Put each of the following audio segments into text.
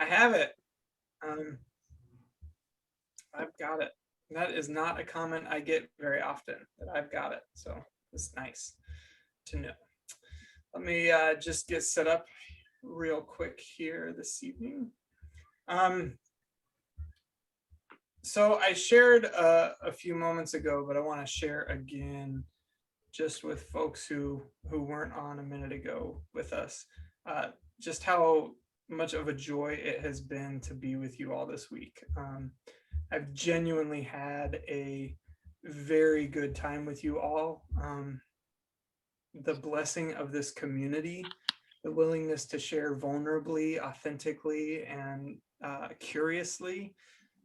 I have it. Um, I've got it. That is not a comment I get very often, that I've got it. So it's nice to know. Let me just get set up real quick here this evening. So I shared a few moments ago, but I want to share again, just with folks who weren't on a minute ago with us, uh, just how much of a joy it has been to be with you all this week. I've genuinely had a very good time with you all. The blessing of this community, the willingness to share vulnerably, authentically, and curiously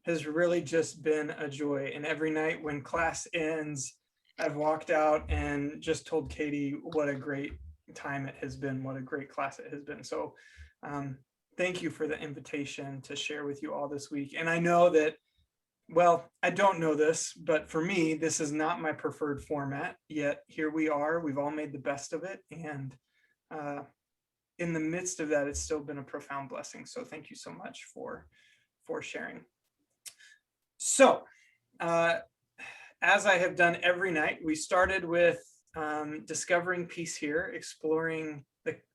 has really just been a joy. And every night when class ends, I've walked out and just told Katie what a great time it has been, what a great class it has been. So thank you for the invitation to share with you all this week. And I know that, well, I don't know this, but for me, this is not my preferred format, yet here we are. We've all made the best of it. And in the midst of that, it's still been a profound blessing. So thank you so much for sharing. So as I have done every night, we started with discovering peace here, exploring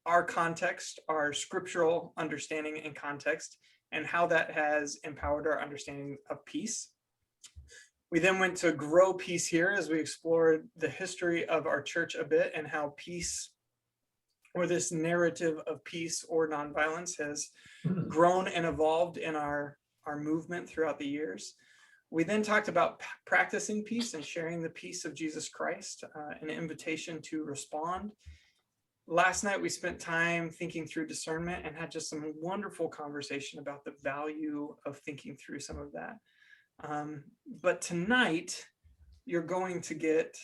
our context, our scriptural understanding and context, and how that has empowered our understanding of peace. We then went to grow peace here as we explored the history of our church a bit and how peace, or this narrative of peace or nonviolence, has grown and evolved in our movement throughout the years. We then talked about practicing peace and sharing the peace of Jesus Christ, an invitation to respond. Last night, we spent time thinking through discernment and had just some wonderful conversation about the value of thinking through some of that. But tonight, you're going to get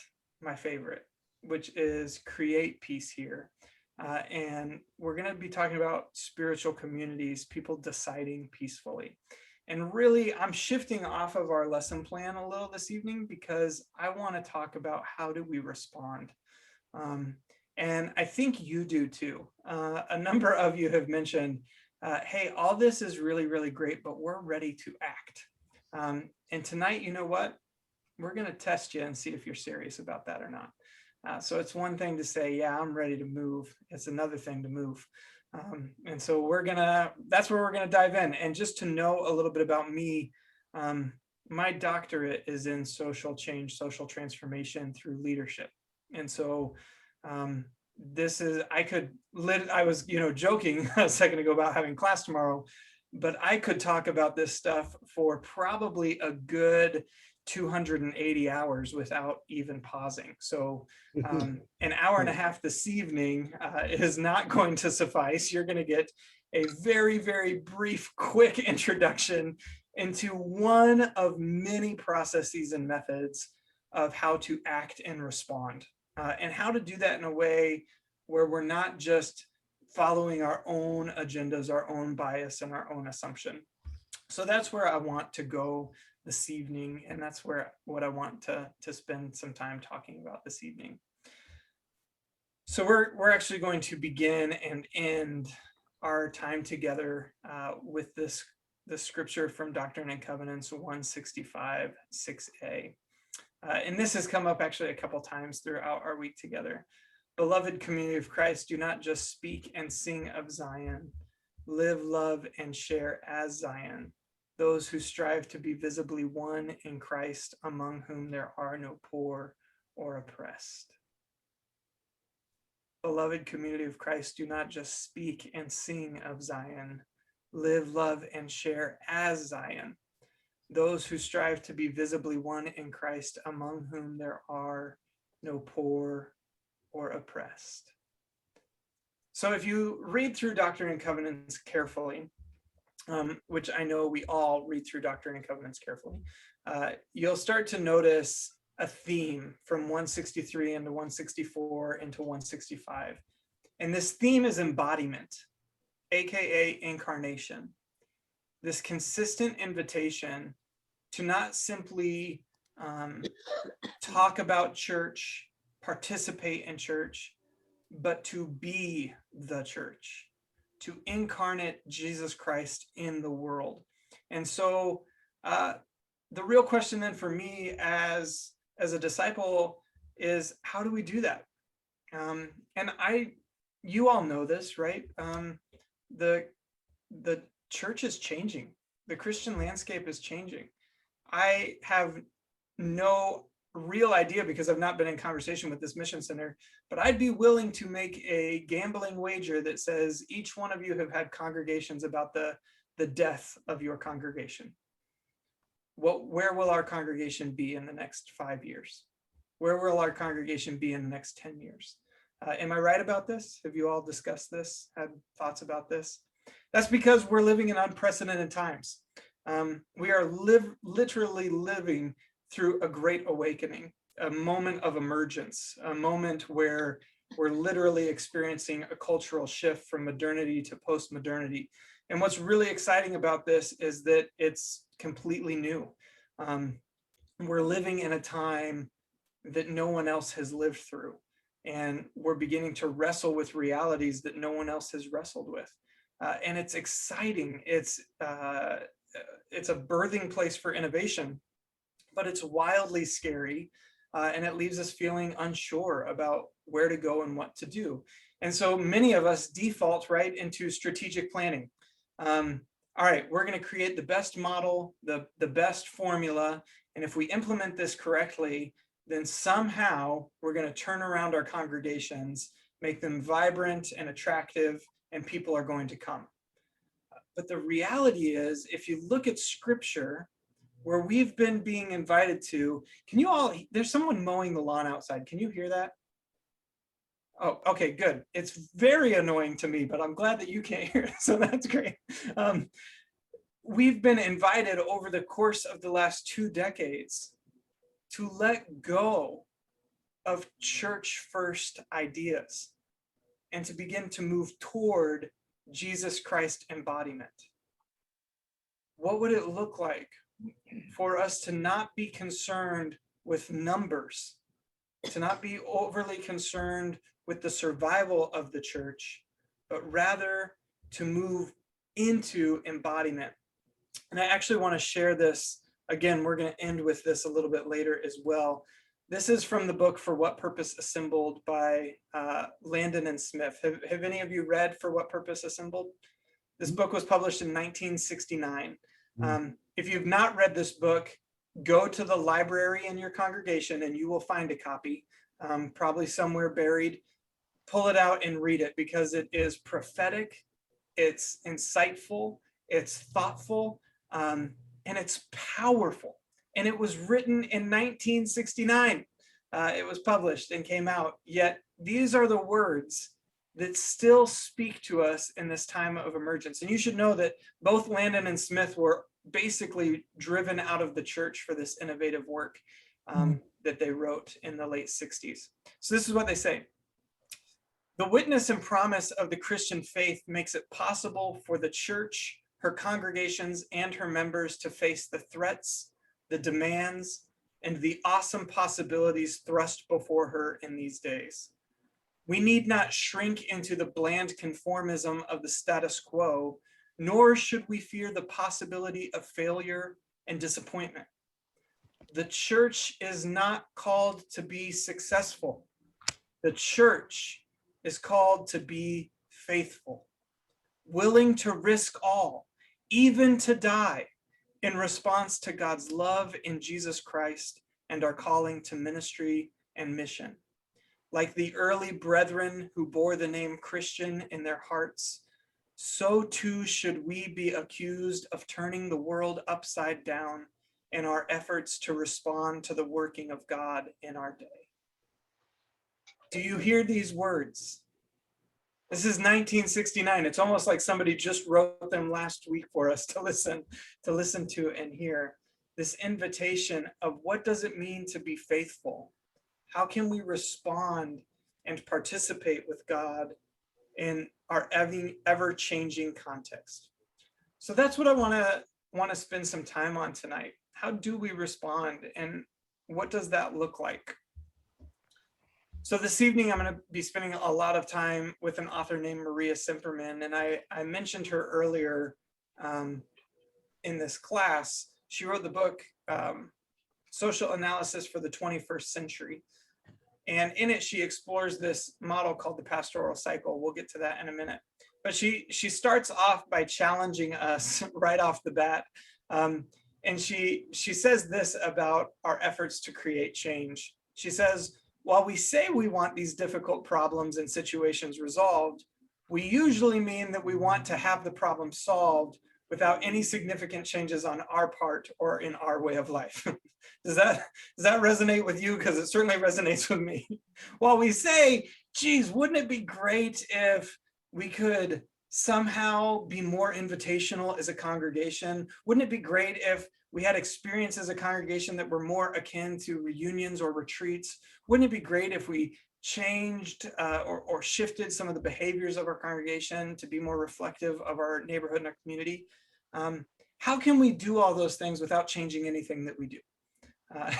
my favorite, which is create peace here. And we're going to be talking about spiritual communities, people deciding peacefully. And really, I'm shifting off of our lesson plan a little this evening because I want to talk about how do we respond. And I think you do too. A number of you have mentioned, hey, all this is really, really great, but we're ready to act. And tonight, you know what? We're going to test you and see if you're serious about that or not. So it's one thing to say, yeah, I'm ready to move. It's another thing to move. And so that's where we're gonna dive in. And just to know a little bit about me, my doctorate is in social change, social transformation through leadership. And so this is, I was, joking a second ago about having class tomorrow, but I could talk about this stuff for probably a good 280 hours without even pausing. So an hour and a half this evening is not going to suffice. You're going to get a very, very brief, quick introduction into one of many processes and methods of how to act and respond, and how to do that in a way where we're not just following our own agendas, our own bias, and our own assumption. So that's where I want to go this evening, and that's what I want to spend some time talking about this evening. So we're actually going to begin and end our time together with this scripture from Doctrine and Covenants 165, 6a. And this has come up actually a couple times throughout our week together. Beloved community of Christ, do not just speak and sing of Zion. Live, love, and share as Zion, those who strive to be visibly one in Christ, among whom there are no poor or oppressed. Beloved community of Christ, do not just speak and sing of Zion. Live, love, and share as Zion, those who strive to be visibly one in Christ, among whom there are no poor or oppressed. So if you read through Doctrine and Covenants carefully, which I know we all read through Doctrine and Covenants carefully, you'll start to notice a theme from 163 into 164 into 165. And this theme is embodiment, aka incarnation. This consistent invitation to not simply talk about church, participate in church, but to be the church. to incarnate Jesus Christ in the world. And so the real question then for me as a disciple is, how do we do that? And you all know this, right? The church is changing. The Christian landscape is changing. I have no real idea, because I've not been in conversation with this mission center, but I'd be willing to make a gambling wager that says each one of you have had congregations about the death of your congregation. Where will our congregation be in the next 5 years? Where will our congregation be in the next 10 years? Am I right about this? Have you all discussed this, had thoughts about this? That's because we're living in unprecedented times. We are literally living through a great awakening, a moment of emergence, a moment where we're literally experiencing a cultural shift from modernity to post-modernity. And what's really exciting about this is that it's completely new. We're living in a time that no one else has lived through, and we're beginning to wrestle with realities that no one else has wrestled with. And it's exciting. It's a birthing place for innovation, but it's wildly scary, and it leaves us feeling unsure about where to go and what to do. And so many of us default right into strategic planning. All right, we're going to create the best model, the best formula, and if we implement this correctly, then somehow we're going to turn around our congregations, make them vibrant and attractive, and people are going to come. But the reality is, if you look at scripture, where we've been being invited to, can you all, there's someone mowing the lawn outside. Can you hear that? Oh, okay, good. It's very annoying to me, but I'm glad that you can't hear it, so that's great. We've been invited over the course of the last 2 decades to let go of church first ideas and to begin to move toward Jesus Christ embodiment. What would it look like for us to not be concerned with numbers, to not be overly concerned with the survival of the church, but rather to move into embodiment? And I actually want to share this. Again, we're going to end with this a little bit later as well. This is from the book For What Purpose Assembled by Landon and Smith. Have any of you read For What Purpose Assembled? This book was published in 1969. If you've not read this book, go to the library in your congregation and you will find a copy, probably somewhere buried. Pull it out and read it, because it is prophetic, it's insightful, it's thoughtful, and it's powerful. And it was written in 1969. It was published and came out. Yet these are the words that still speak to us in this time of emergence. And you should know that both Landon and Smith were basically driven out of the church for this innovative work that they wrote in the late 60s. So this is what they say. The witness and promise of the Christian faith makes it possible for the church, her congregations, and her members to face the threats, the demands, and the awesome possibilities thrust before her in these days. We need not shrink into the bland conformism of the status quo, nor should we fear the possibility of failure and disappointment. The church is not called to be successful. The church is called to be faithful, willing to risk all, even to die, in response to God's love in Jesus Christ and our calling to ministry and mission. Like the early brethren who bore the name Christian in their hearts, so too should we be accused of turning the world upside down in our efforts to respond to the working of God in our day. Do you hear these words? This is 1969. It's almost like somebody just wrote them last week for us to listen to and hear. This invitation of what does it mean to be faithful? How can we respond and participate with God in our ever-changing context? So that's what I want to spend some time on tonight. How do we respond, and what does that look like? So this evening, I'm going to be spending a lot of time with an author named Maria Simperman, and I mentioned her earlier in this class. She wrote the book, Social Analysis for the 21st Century. And in it, she explores this model called the pastoral cycle. We'll get to that in a minute. But she starts off by challenging us right off the bat. And she says this about our efforts to create change. She says, while we say we want these difficult problems and situations resolved, we usually mean that we want to have the problem solved without any significant changes on our part or in our way of life. Does that resonate with you? Because it certainly resonates with me. While we say, geez, wouldn't it be great if we could somehow be more invitational as a congregation? Wouldn't it be great if we had experience as a congregation that were more akin to reunions or retreats? Wouldn't it be great if we changed or shifted some of the behaviors of our congregation to be more reflective of our neighborhood and our community? How can we do all those things without changing anything that we do?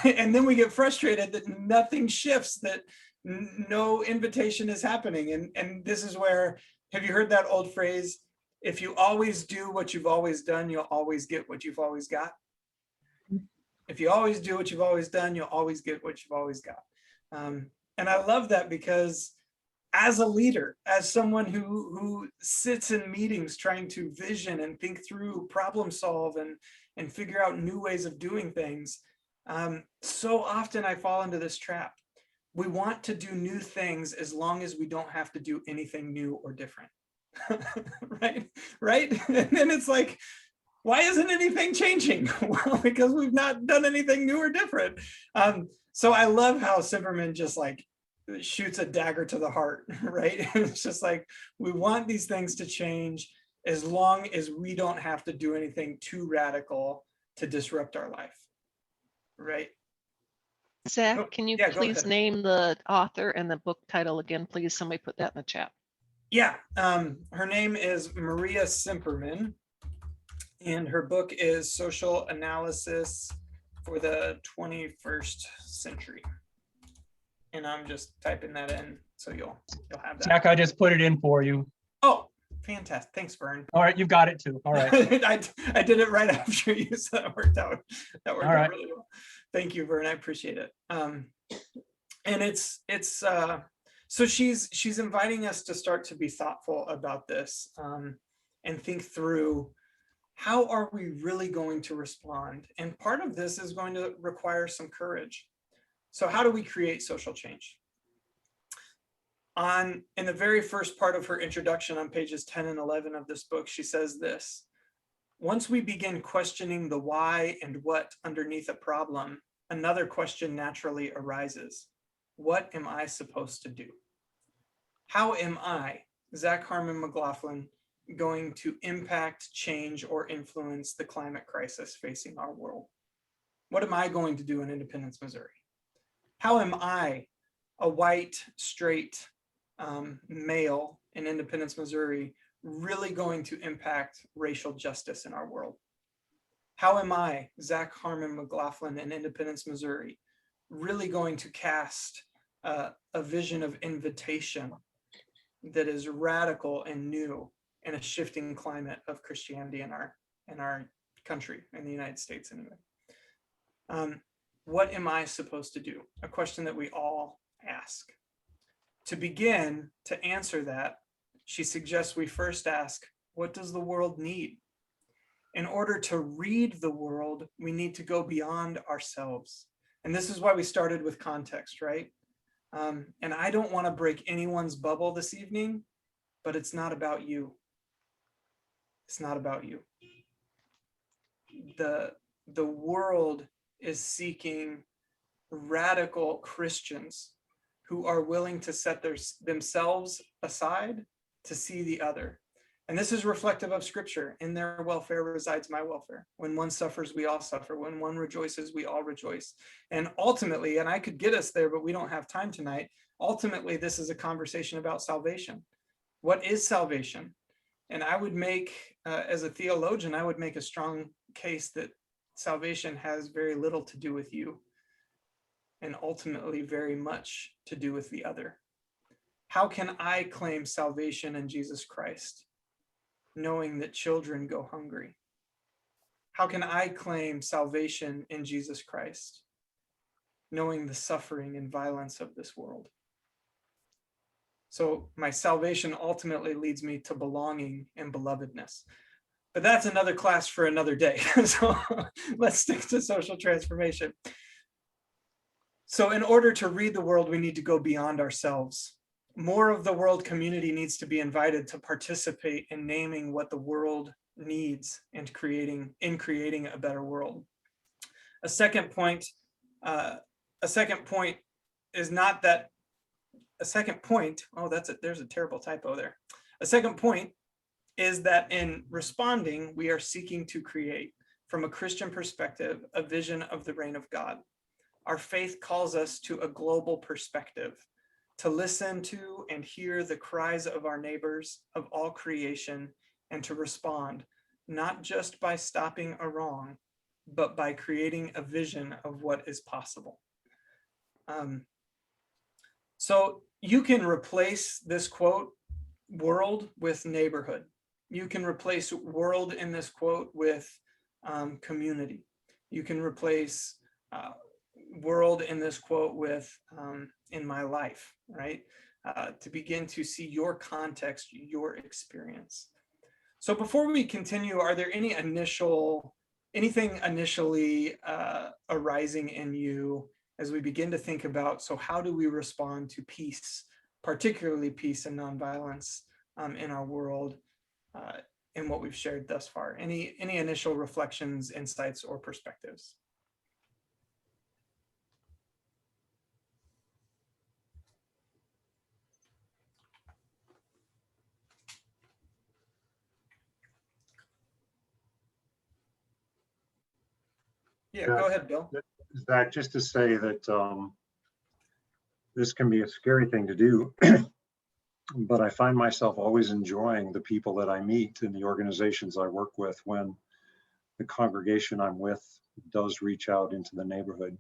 And then we get frustrated that nothing shifts, that no invitation is happening. And this is where, have you heard that old phrase, if you always do what you've always done, you'll always get what you've always got? If you always do what you've always done, you'll always get what you've always got. And I love that, because as a leader, as someone who sits in meetings trying to vision and think through, problem solve, and figure out new ways of doing things, so often I fall into this trap. We want to do new things as long as we don't have to do anything new or different. right? And then it's like, why isn't anything changing? Well, because we've not done anything new or different. So I love how Simperman just like shoots a dagger to the heart, right? It's just like, we want these things to change as long as we don't have to do anything too radical to disrupt our life, right? Zach, can you please name the author and the book title again, please? Somebody put that in the chat. Yeah, her name is Maria Simperman, and her book is Social Analysis for the 21st Century. And I'm just typing that in, so you'll have that. Zach, I just put it in for you. Oh, fantastic. Thanks, Vern. All right, you've got it too. All right. I did it right after you, so that worked out. That worked out really well. Thank you, Vern. I appreciate it. And it's so she's inviting us to start to be thoughtful about this, and think through, how are we really going to respond? And part of this is going to require some courage. So how do we create social change? In the very first part of her introduction on pages 10 and 11 of this book, she says this: once we begin questioning the why and what underneath a problem, another question naturally arises. What am I supposed to do? How am I, Zach Harmon McLaughlin, going to impact, change, or influence the climate crisis facing our world? What am I going to do in Independence, Missouri? How am I, a white, straight male in Independence, Missouri, really going to impact racial justice in our world? How am I, Zach Harmon McLaughlin in Independence, Missouri, really going to cast a vision of invitation that is radical and new in a shifting climate of Christianity in our country, in the United States anyway? What am I supposed to do? A question that we all ask. To begin to answer that, she suggests we first ask, what does the world need? In order to read the world, we need to go beyond ourselves. And this is why we started with context, right? And I don't want to break anyone's bubble this evening, but it's not about you. It's not about you. The world is seeking radical Christians who are willing to set themselves aside to see the other. And this is reflective of scripture. In their welfare resides my welfare. When one suffers, we all suffer. When one rejoices, we all rejoice. And ultimately, and I could get us there, but we don't have time tonight. Ultimately, this is a conversation about salvation. What is salvation? And I would make, as a theologian, I would make a strong case that salvation has very little to do with you. and ultimately very much to do with the other. How can I claim salvation in Jesus Christ, knowing that children go hungry? How can I claim salvation in Jesus Christ, knowing the suffering and violence of this world? So my salvation ultimately leads me to belonging and belovedness. But that's another class for another day. So let's stick to social transformation. So in order to read the world, we need to go beyond ourselves. More of the world community needs to be invited to participate in naming what the world needs and creating a better world. A second point is not that a second point, oh, there's a terrible typo there. A second point is that in responding, we are seeking to create, from a Christian perspective, a vision of the reign of God. Our faith calls us to a global perspective, to listen to and hear the cries of our neighbors, of all creation, and to respond, not just by stopping a wrong, but by creating a vision of what is possible. So you can replace this quote, world, with neighborhood. You can replace world in this quote with community. You can replace world in this quote with in my life, right? To begin to see your context, your experience. So before we continue, are there anything initially arising in you as we begin to think about, so how do we respond to peace, particularly peace and nonviolence in our world, in what we've shared thus far? Any initial reflections, insights, or perspectives? Yeah, go ahead, Bill. Zach, just to say that this can be a scary thing to do, but I find myself always enjoying the people that I meet in the organizations I work with when the congregation I'm with does reach out into the neighborhood.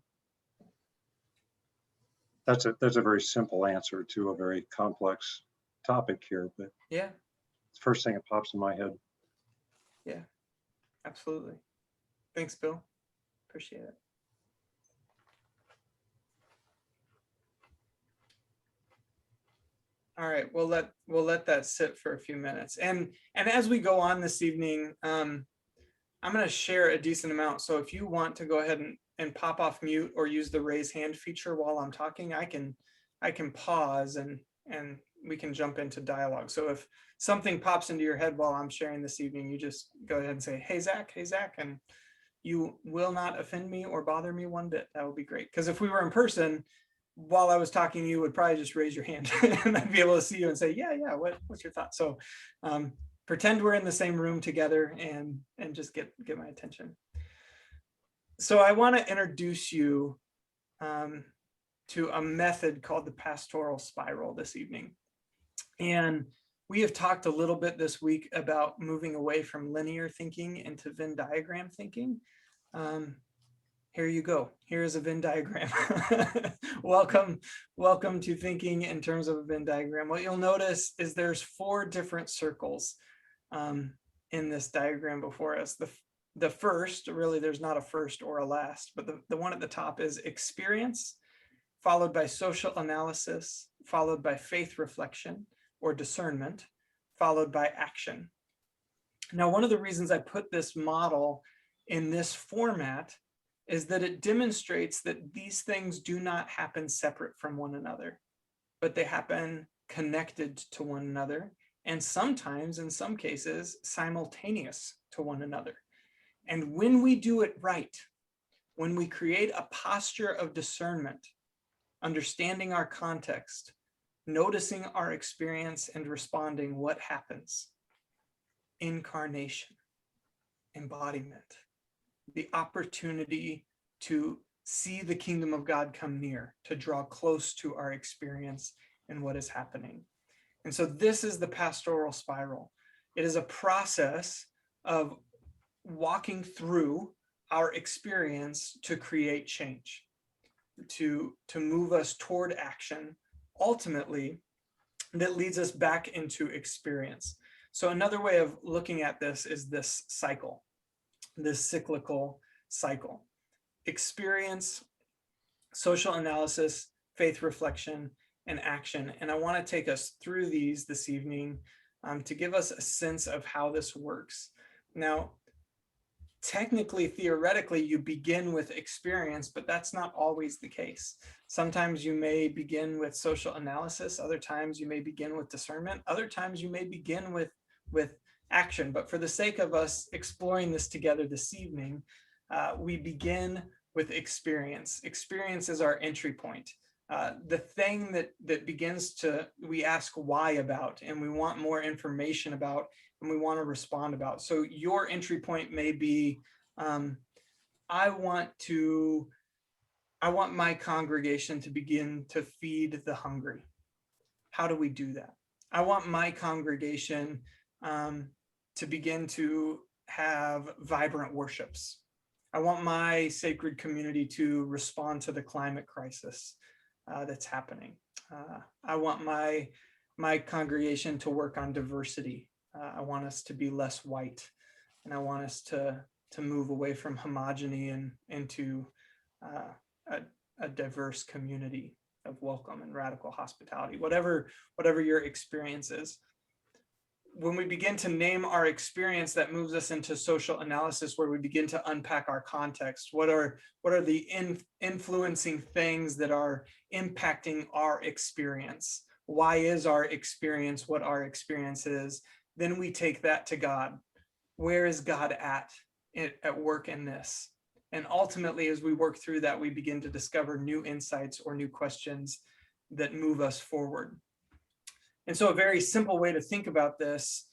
That's a very simple answer to a very complex topic here, but yeah, it's the first thing that pops in my head. Yeah, absolutely. Thanks, Bill. Appreciate it. All right, we'll let that sit for a few minutes. And as we go on this evening, I'm going to share a decent amount. So if you want to go ahead and pop off mute or use the raise hand feature while I'm talking, I can pause and we can jump into dialogue. So if something pops into your head while I'm sharing this evening, you just go ahead and say, hey, Zach, and you will not offend me or bother me one bit. That would be great. Because if we were in person, while I was talking, you would probably just raise your hand and I'd be able to see you and say, yeah, what's your thought? So pretend we're in the same room together and just get my attention. So I want to introduce you to a method called the pastoral spiral this evening. And we have talked a little bit this week about moving away from linear thinking into Venn diagram thinking. Here you go. Here is a Venn diagram. Welcome to thinking in terms of a Venn diagram. What you'll notice is there's 4 different circles in this diagram before us. The first, really, there's not a first or a last, but the one at the top is experience, followed by social analysis, followed by faith reflection or discernment, followed by action. Now, one of the reasons I put this model in this format is that it demonstrates that these things do not happen separate from one another, but they happen connected to one another, and sometimes, in some cases, simultaneous to one another. And when we do it right, when we create a posture of discernment, understanding our context, noticing our experience and responding, what happens? Incarnation, embodiment, the opportunity to see the kingdom of God come near, to draw close to our experience and what is happening. And so this is the pastoral spiral. It is a process of walking through our experience to create change. to move us toward action, ultimately, that leads us back into experience. So another way of looking at this is this cycle, this cyclical cycle: experience, social analysis, faith reflection, and action. And I want to take us through these this evening to give us a sense of how this works. Now, technically, theoretically, you begin with experience, but that's not always the case. Sometimes you may begin with social analysis. Other times you may begin with discernment. Other times you may begin with action. But for the sake of us exploring this together this evening, we begin with experience. Experience is our entry point. The thing that begins to, we ask why about, and we want more information about, and we want to respond about. So your entry point may be, I want my congregation to begin to feed the hungry. How do we do that? I want my congregation to begin to have vibrant worships. I want my sacred community to respond to the climate crisis that's happening. I want my congregation to work on diversity. I want us to be less white, and I want us to move away from homogeny and into a diverse community of welcome and radical hospitality. Whatever your experience is. When we begin to name our experience, that moves us into social analysis, where we begin to unpack our context. What are the influencing things that are impacting our experience? Why is our experience what our experience is? Then we take that to God. Where is God at work in this? And ultimately, as we work through that, we begin to discover new insights or new questions that move us forward. And so a very simple way to think about this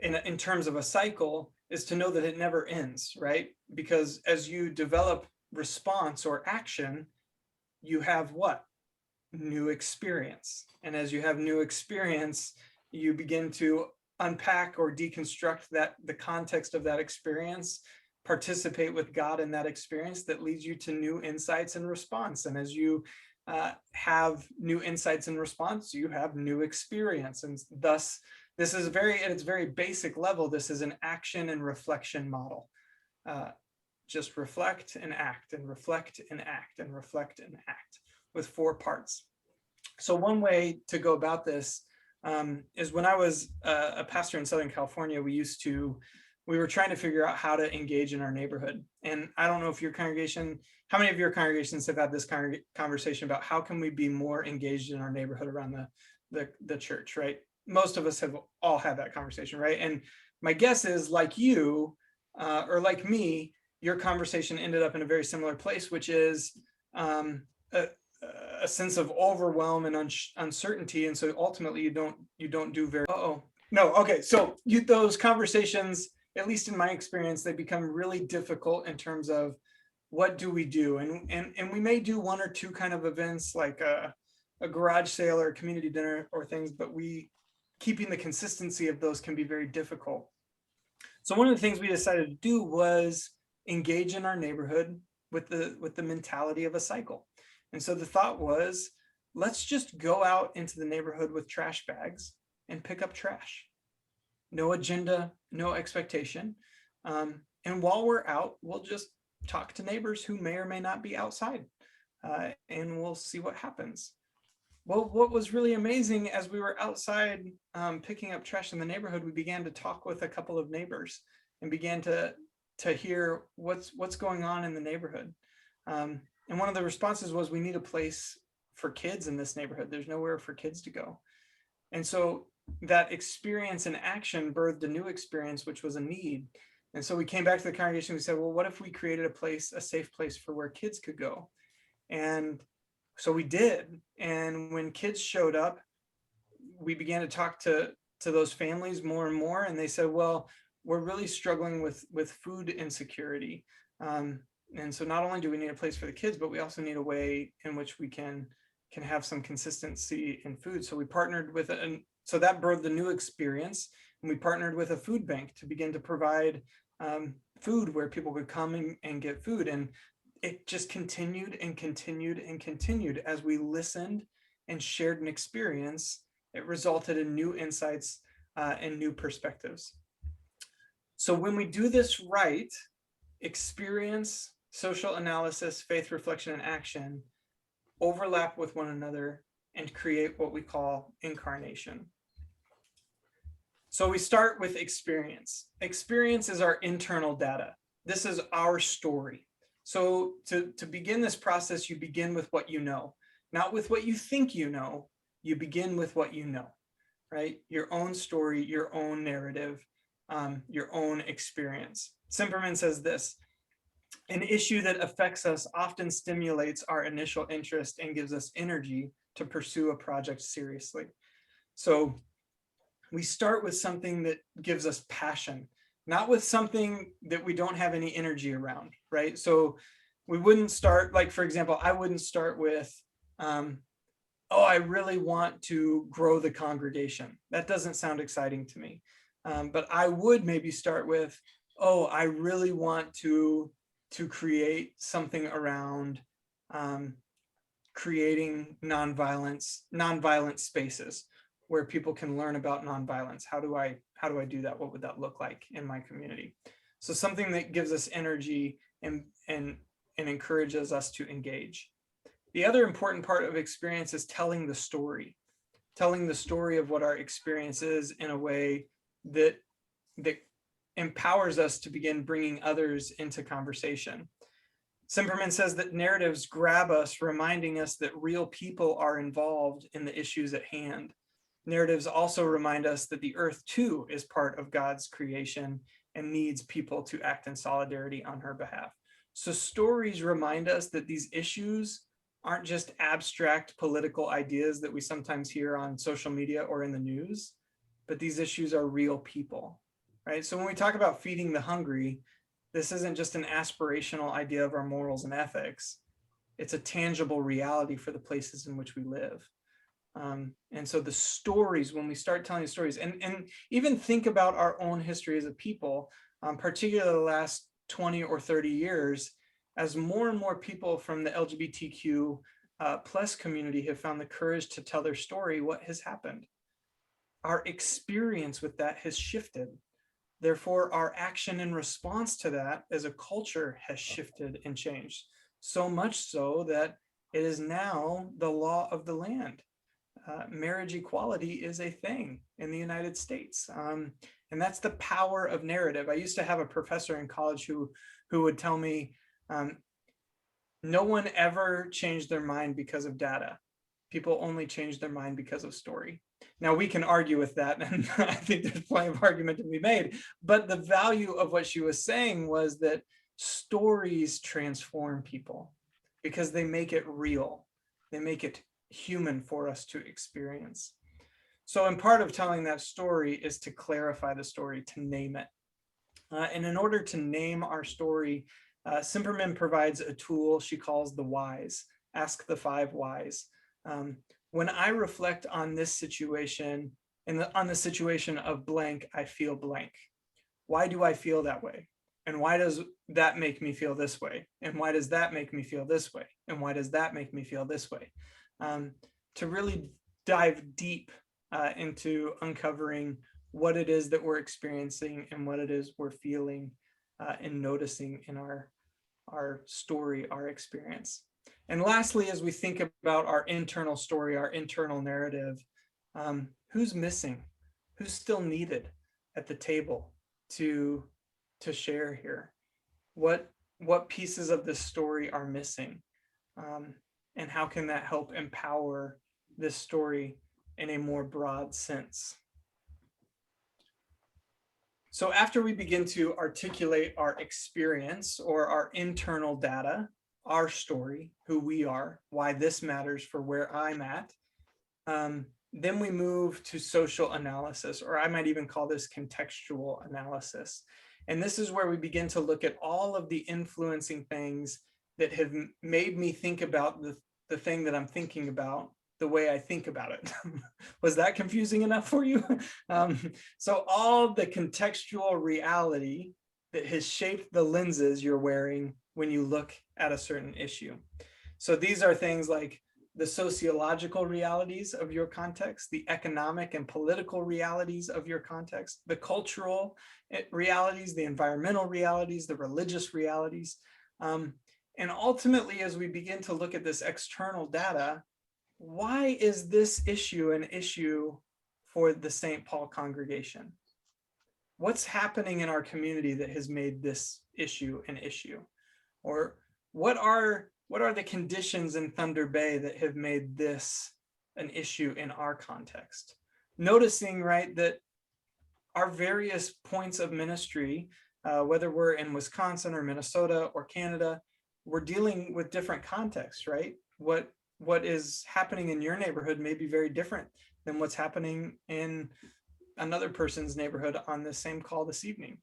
in terms of a cycle is to know that it never ends, right? Because as you develop response or action, you have what? New experience. And as you have new experience, you begin to unpack or deconstruct the context of that experience, participate with God in that experience that leads you to new insights and response. And as you have new insights and response, you have new experience. And thus, this is at its very basic level, this is an action and reflection model. Just reflect and act, and reflect and act, and reflect and act, with 4 parts. So one way to go about this is, when I was a pastor in Southern California, we were trying to figure out how to engage in our neighborhood. And I don't know if how many of your congregations have had this conversation about how can we be more engaged in our neighborhood around the church, right? Most of us have all had that conversation, right? And my guess is, like you or like me, your conversation ended up in a very similar place, which is a sense of overwhelm and uncertainty. And so ultimately you don't do very, no, okay. So those conversations, at least in my experience, they become really difficult in terms of what do we do? And we may do 1 or 2 kind of events, like a garage sale or a community dinner or things, but keeping the consistency of those can be very difficult. So one of the things we decided to do was engage in our neighborhood with the mentality of a cycle. And so the thought was, let's just go out into the neighborhood with trash bags and pick up trash. No agenda, no expectation. And while we're out, we'll just talk to neighbors who may or may not be outside, and we'll see what happens. Well, what was really amazing, as we were outside picking up trash in the neighborhood, we began to talk with a couple of neighbors and began to hear what's going on in the neighborhood. And one of the responses was, we need a place for kids in this neighborhood. There's nowhere for kids to go. And so that experience and action birthed a new experience, which was a need. And so we came back to the congregation. We said, well, what if we created a safe place for where kids could go? And so we did. And when kids showed up, we began to talk to those families more and more. And they said, well, we're really struggling with food insecurity. And so not only do we need a place for the kids, but we also need a way in which we can have some consistency in food. So we partnered with so that birthed a new experience. And we partnered with a food bank to begin to provide food where people could come and get food. And it just continued and continued and continued as we listened and shared an experience. It resulted in new insights and new perspectives. So when we do this right, experience, social analysis, faith, reflection, and action overlap with one another and create what we call incarnation. So we start with experience. Experience is our internal data. This is our story. So to begin this process, you begin with what you know, not with what you think you know. You begin with what you know, right? Your own story, your own narrative, your own experience. Simperman says this: an issue that affects us often stimulates our initial interest and gives us energy to pursue a project seriously. So we start with something that gives us passion, not with something that we don't have any energy around, right? So we wouldn't start, like, for example, I wouldn't start with, oh, I really want to grow the congregation. That doesn't sound exciting to me. But I would maybe start with, oh, I really want to create something around creating nonviolent spaces where people can learn about nonviolence. How do I do that? What would that look like in my community? So something that gives us energy and encourages us to engage. The other important part of experience is telling the story of what our experience is in a way that empowers us to begin bringing others into conversation. Simperman says that narratives grab us, reminding us that real people are involved in the issues at hand. Narratives also remind us that the earth too is part of God's creation and needs people to act in solidarity on her behalf. So stories remind us that these issues aren't just abstract political ideas that we sometimes hear on social media or in the news, but these issues are real people, right? So when we talk about feeding the hungry, this isn't just an aspirational idea of our morals and ethics. It's a tangible reality for the places in which we live. And so the stories, when we start telling stories, and even think about our own history as a people, particularly the last 20 or 30 years, as more and more people from the LGBTQ plus community have found the courage to tell their story, what has happened? Our experience with that has shifted. Therefore, our action in response to that as a culture has shifted and changed. So much so that it is now the law of the land. Marriage equality is a thing in the United States. And that's the power of narrative. I used to have a professor in college who would tell me, no one ever changed their mind because of data. People only change their mind because of story. Now we can argue with that, and I think there's plenty of argument to be made, but the value of what she was saying was that stories transform people because they make it real. They make it human for us to experience. So in part of telling that story is to clarify the story, to name it. And in order to name our story, Simperman provides a tool she calls the whys. Ask the 5 whys. When I reflect on this situation and on the situation of blank, I feel blank. Why do I feel that way? And why does that make me feel this way? And why does that make me feel this way? And why does that make me feel this way? To really dive deep into uncovering what it is that we're experiencing and what it is we're feeling and noticing in our story, our experience. And lastly, as we think about our internal story, our internal narrative, who's missing? Who's still needed at the table to share here? What pieces of this story are missing? And how can that help empower this story in a more broad sense? So after we begin to articulate our experience or our internal data, our story, who we are, why this matters for where I'm at, then we move to social analysis, or I might even call this contextual analysis. And this is where we begin to look at all of the influencing things that have made me think about the thing that I'm thinking about the way I think about it. Was that confusing enough for you? So all the contextual reality that has shaped the lenses you're wearing when you look at a certain issue. So these are things like the sociological realities of your context, the economic and political realities of your context, the cultural realities, the environmental realities, the religious realities. And ultimately, as we begin to look at this external data, why is this issue an issue for the St. Paul congregation? What's happening in our community that has made this issue an issue? Or what are the conditions in Thunder Bay that have made this an issue in our context? Noticing, right, that our various points of ministry, whether we're in Wisconsin or Minnesota or Canada, we're dealing with different contexts, right? What is happening in your neighborhood may be very different than what's happening in another person's neighborhood on the same call this evening.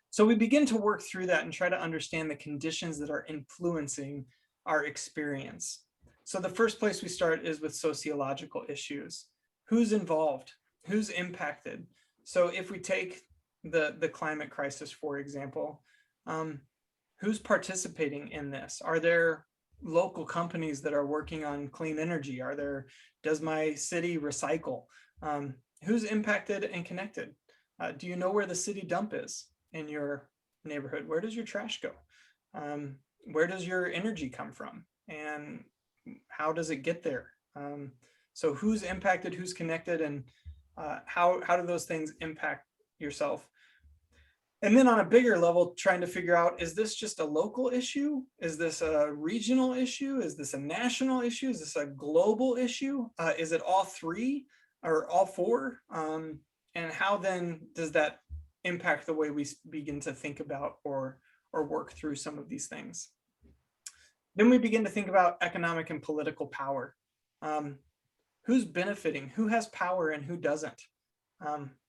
So we begin to work through that and try to understand the conditions that are influencing our experience. So the first place we start is with sociological issues. Who's involved? Who's impacted? So if we take the climate crisis, for example, who's participating in this? Are there local companies that are working on clean energy? Does my city recycle? Who's impacted and connected? Do you know where the city dump is in your neighborhood? Where does your trash go? Where does your energy come from? And how does it get there? So who's impacted, who's connected, and how do those things impact yourself? And then on a bigger level, trying to figure out, is this just a local issue? Is this a regional issue? Is this a national issue? Is this a global issue? Is it all three or all four? And how then does that impact the way we begin to think about or work through some of these things? Then we begin to think about economic and political power. Who's benefiting? Who has power and who doesn't?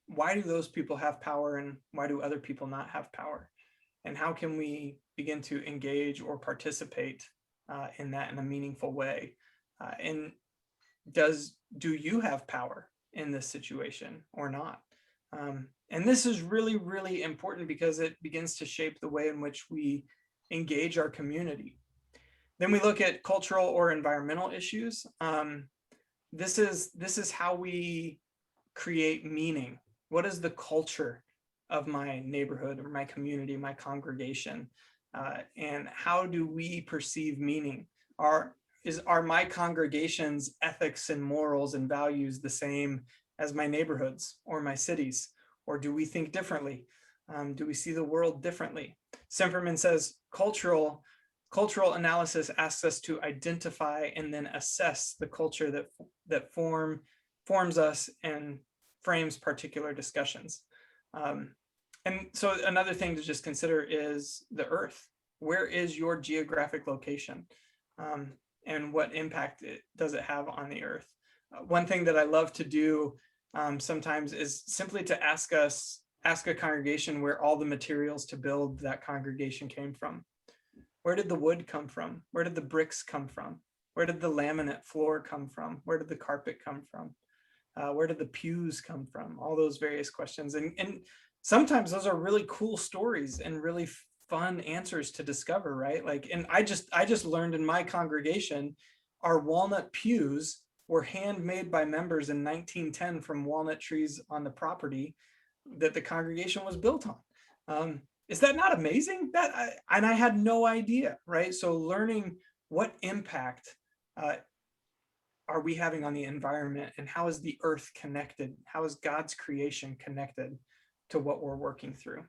Why do those people have power and why do other people not have power? And how can we begin to engage or participate in that in a meaningful way? And do you have power in this situation or not? And this is really, really important because it begins to shape the way in which we engage our community. Then we look at cultural or environmental issues. This is how we create meaning. What is the culture of my neighborhood or my community, my congregation? And how do we perceive meaning? Are my congregation's ethics and morals and values the same as my neighborhoods or my cities? Or do we think differently? Do we see the world differently? Semperman says cultural analysis asks us to identify and then assess the culture that forms us and frames particular discussions. And so another thing to just consider is the earth. Where is your geographic location? And what impact does it have on the earth? One thing that I love to do sometimes is simply to ask a congregation where all the materials to build that congregation came from. Where did the wood come from? Where did the bricks come from? Where did the laminate floor come from? Where did the carpet come from? Where did the pews come from? All those various questions. And sometimes those are really cool stories and really fun answers to discover, right? Like, and I just learned in my congregation, our walnut pews were handmade by members in 1910 from walnut trees on the property that the congregation was built on. Is that not amazing? And I had no idea, right? So learning what impact are we having on the environment, and how is the earth connected? How is God's creation connected to what we're working through?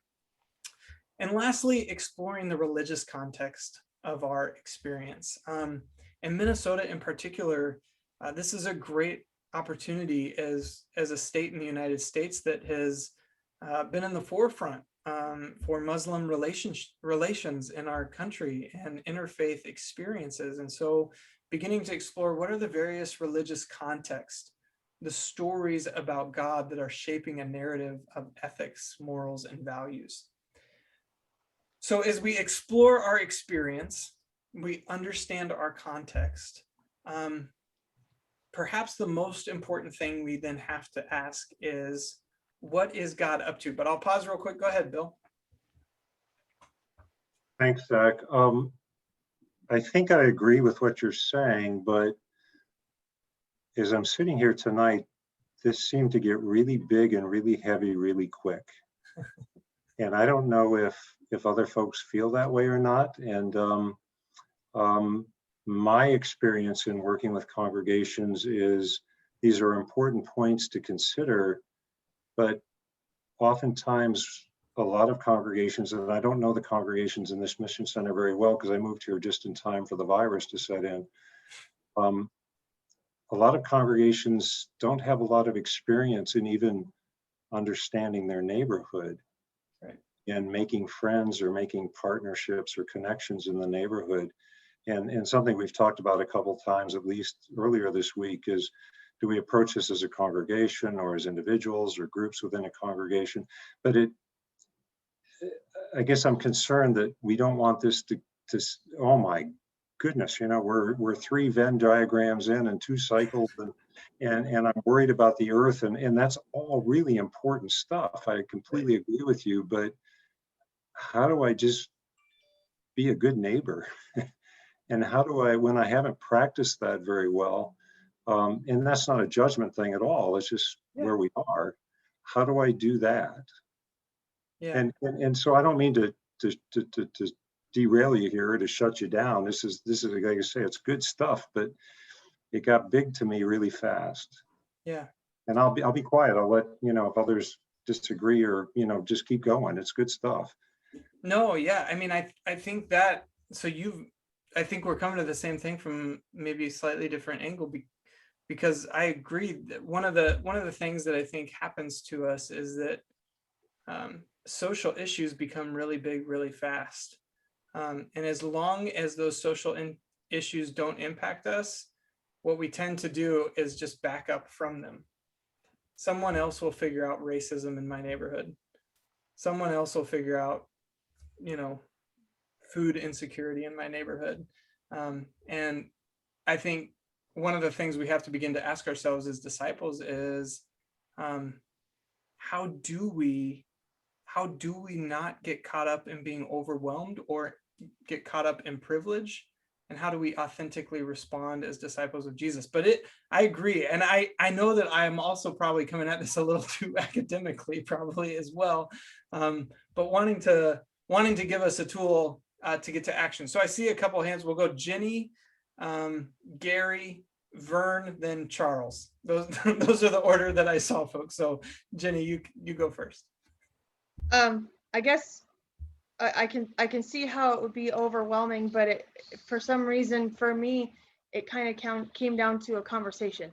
And lastly, exploring the religious context of our experience. In Minnesota in particular, this is a great opportunity as a state in the United States that has been in the forefront for Muslim relations in our country and interfaith experiences. And so beginning to explore what are the various religious contexts, the stories about God that are shaping a narrative of ethics, morals, and values. So as we explore our experience, we understand our context. Perhaps the most important thing we then have to ask is, what is God up to? But I'll pause real quick. Go ahead, Bill. Thanks, Zach. I think I agree with what you're saying, but as I'm sitting here tonight, this seemed to get really big and really heavy really quick. And I don't know if other folks feel that way or not. And my experience in working with congregations is these are important points to consider, but oftentimes a lot of congregations, and I don't know the congregations in this mission center very well because I moved here just in time for the virus to set in. A lot of congregations don't have a lot of experience in even understanding their neighborhood, right, and making friends or making partnerships or connections in the neighborhood. And something we've talked about a couple of times, at least earlier this week, is do we approach this as a congregation or as individuals or groups within a congregation? But I guess I'm concerned that we don't want this to oh my goodness, you know, we're 3 Venn diagrams in and 2 cycles, and I'm worried about the earth, and that's all really important stuff. I completely agree with you, but how do I just be a good neighbor? And how do I, when I haven't practiced that very well, and that's not a judgment thing at all, it's just where we are, how do I do that? yeah, And so I don't mean to derail you here or to shut you down. This is like I say, it's good stuff, but it got big to me really fast. yeah. And I'll be quiet. I'll let you know if others disagree or just keep going. It's good stuff. No, yeah. I mean, I think that, so I think we're coming to the same thing from maybe a slightly different angle, because I agree that one of the things that I think happens to us is that social issues become really big really fast. And as long as those social issues don't impact us, what we tend to do is just back up from them. Someone else will figure out racism in my neighborhood. Someone else will figure out, food insecurity in my neighborhood. And I think one of the things we have to begin to ask ourselves as disciples is, how do we not get caught up in being overwhelmed or get caught up in privilege? And how do we authentically respond as disciples of Jesus? But I agree. And I know that I am also probably coming at this a little too academically, probably as well. But wanting to give us a tool to get to action. So I see a couple of hands. We'll go Jenny, Gary, Vern, then Charles. Those are the order that I saw, folks. So Jenny, you go first. I guess I can see how it would be overwhelming, but for some reason for me, it kind of came down to a conversation.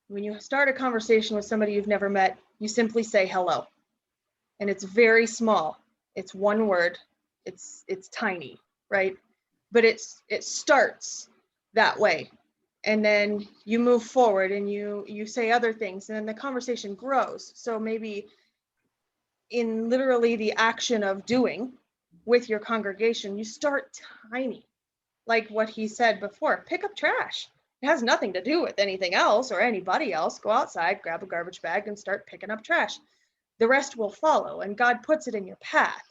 When you start a conversation with somebody you've never met, you simply say hello, and it's very small. It's one word. It's tiny, right? But it starts that way, and then you move forward and you say other things, and then the conversation grows. So maybe in literally the action of doing with your congregation, you start tiny, like what he said before. Pick up trash. It has nothing to do with anything else or anybody else. Go outside, grab a garbage bag, and start picking up trash. The rest will follow, and God puts it in your path.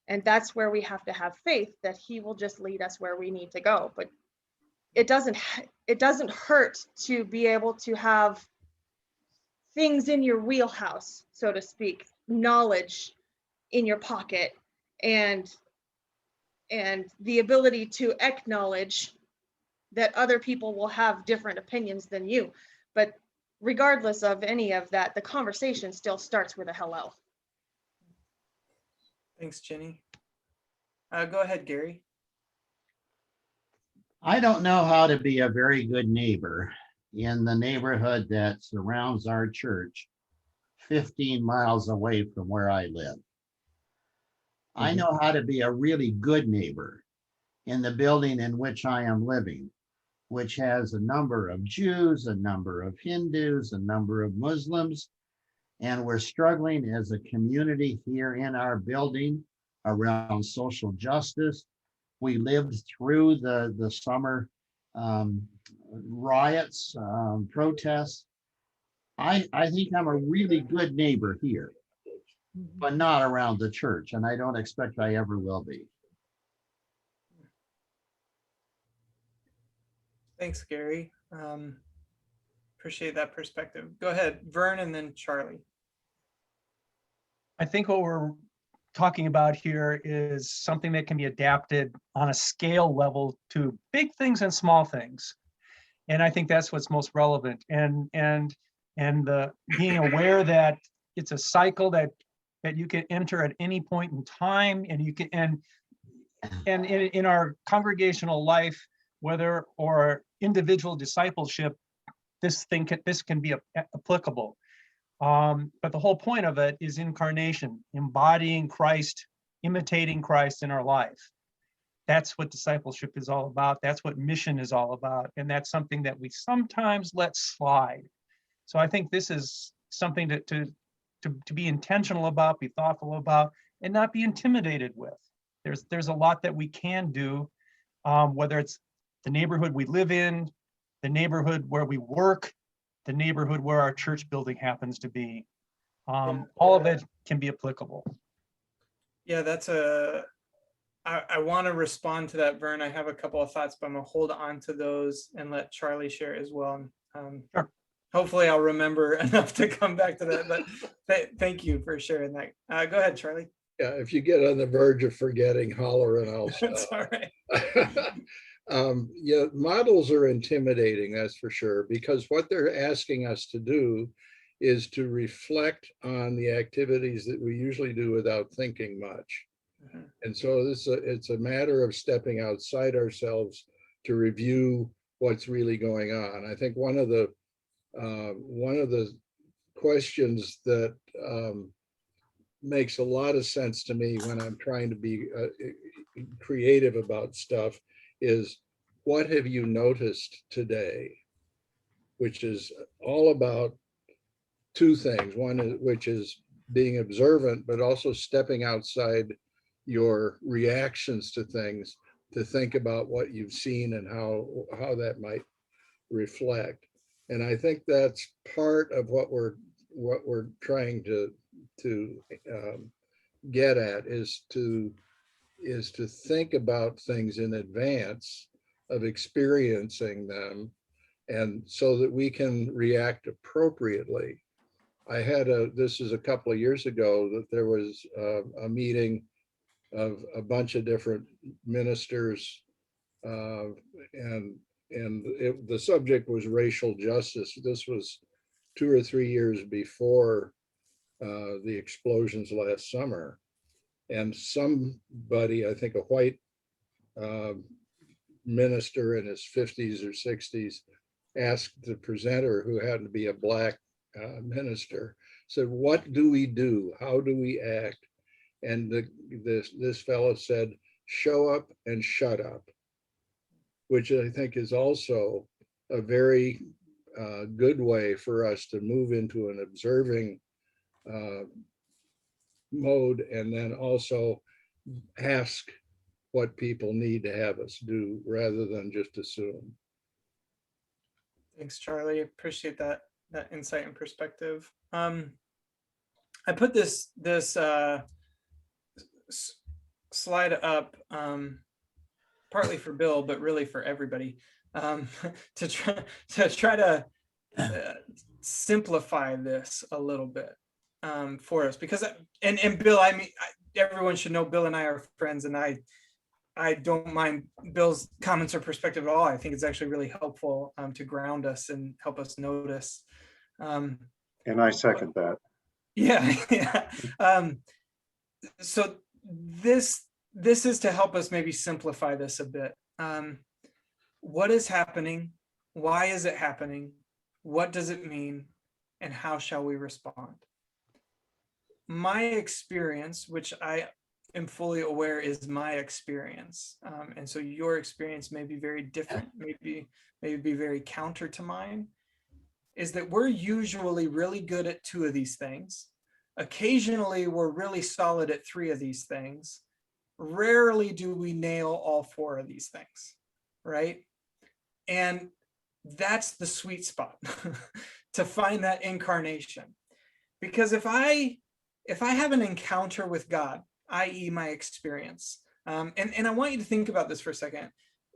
And that's where we have to have faith that he will just lead us where we need to go. But it doesn't hurt to be able to have things in your wheelhouse, so to speak, knowledge in your pocket, and the ability to acknowledge that other people will have different opinions than you. But regardless of any of that, the conversation still starts with a hello. Thanks, Jenny. Go ahead, Gary. I don't know how to be a very good neighbor in the neighborhood that surrounds our church 15 miles away from where I live. I know how to be a really good neighbor in the building in which I am living, which has a number of Jews, a number of Hindus, a number of Muslims, and we're struggling as a community here in our building around social justice. We lived through the summer riots, protests. I think I'm a really good neighbor here, but not around the church, and I don't expect I ever will be. Thanks, Gary. Appreciate that perspective. Go ahead, Vern, and then Charlie. I think what we're talking about here is something that can be adapted on a scale level to big things and small things. And I think that's what's most relevant. And the being aware that it's a cycle that you can enter at any point in time, and you can and in our congregational life, whether or individual discipleship, this can be applicable. But the whole point of it is incarnation, embodying Christ, imitating Christ in our life. That's what discipleship is all about. That's what mission is all about. And that's something that we sometimes let slide. So I think this is something to be intentional about, be thoughtful about, and not be intimidated with. There's a lot that we can do, whether it's the neighborhood we live in, the neighborhood where we work, the neighborhood where our church building happens to be. All of it can be applicable. Yeah, I want to respond to that, Vern. I have a couple of thoughts, but I'm gonna hold on to those and let Charlie share as well. Sure. Hopefully I'll remember enough to come back to that, but thank you for sharing that. Go ahead, Charlie. Yeah, if you get on the verge of forgetting, holler and I'll That's stop. all right. Yeah, models are intimidating, that's for sure, because what they're asking us to do is to reflect on the activities that we usually do without thinking much. Mhm. And so it's a matter of stepping outside ourselves to review what's really going on. I think one of the questions that makes a lot of sense to me when I'm trying to be creative about stuff is, what have you noticed today? Which is all about two things. One, which is being observant, but also stepping outside your reactions to things to think about what you've seen and how that might reflect. And I think that's part of what we're trying to get at, is to think about things in advance of experiencing them, and so that we can react appropriately. I had this is a couple of years ago, that there was a meeting of a bunch of different ministers, and the subject was racial justice. This was 2 or 3 years before the explosions last summer. And somebody, I think a white minister in his 50s or 60s, asked the presenter, who happened to be a Black minister, said, "What do we do? How do we act?" And this fellow said, "Show up and shut up," which I think is also a very good way for us to move into an observing mode, and then also ask what people need to have us do rather than just assume. Thanks, Charlie. Appreciate that insight and perspective. I put this slide up partly for Bill, but really for everybody, to try to simplify this a little bit for us, because and Bill, I mean, everyone should know Bill and I are friends, and I don't mind Bill's comments or perspective at all. I think it's actually really helpful to ground us and help us notice. And I second that. Yeah, yeah. So this is to help us maybe simplify this a bit. What is happening? Why is it happening? What does it mean? And how shall we respond? My experience, which I am fully aware is my experience, and so your experience may be very different, maybe be very counter to mine, is that we're usually really good at 2 of these things. Occasionally, we're really solid at 3 of these things. Rarely do we nail all 4 of these things, right? And that's the sweet spot to find that incarnation. Because if I have an encounter with God, i.e. my experience, and I want you to think about this for a second.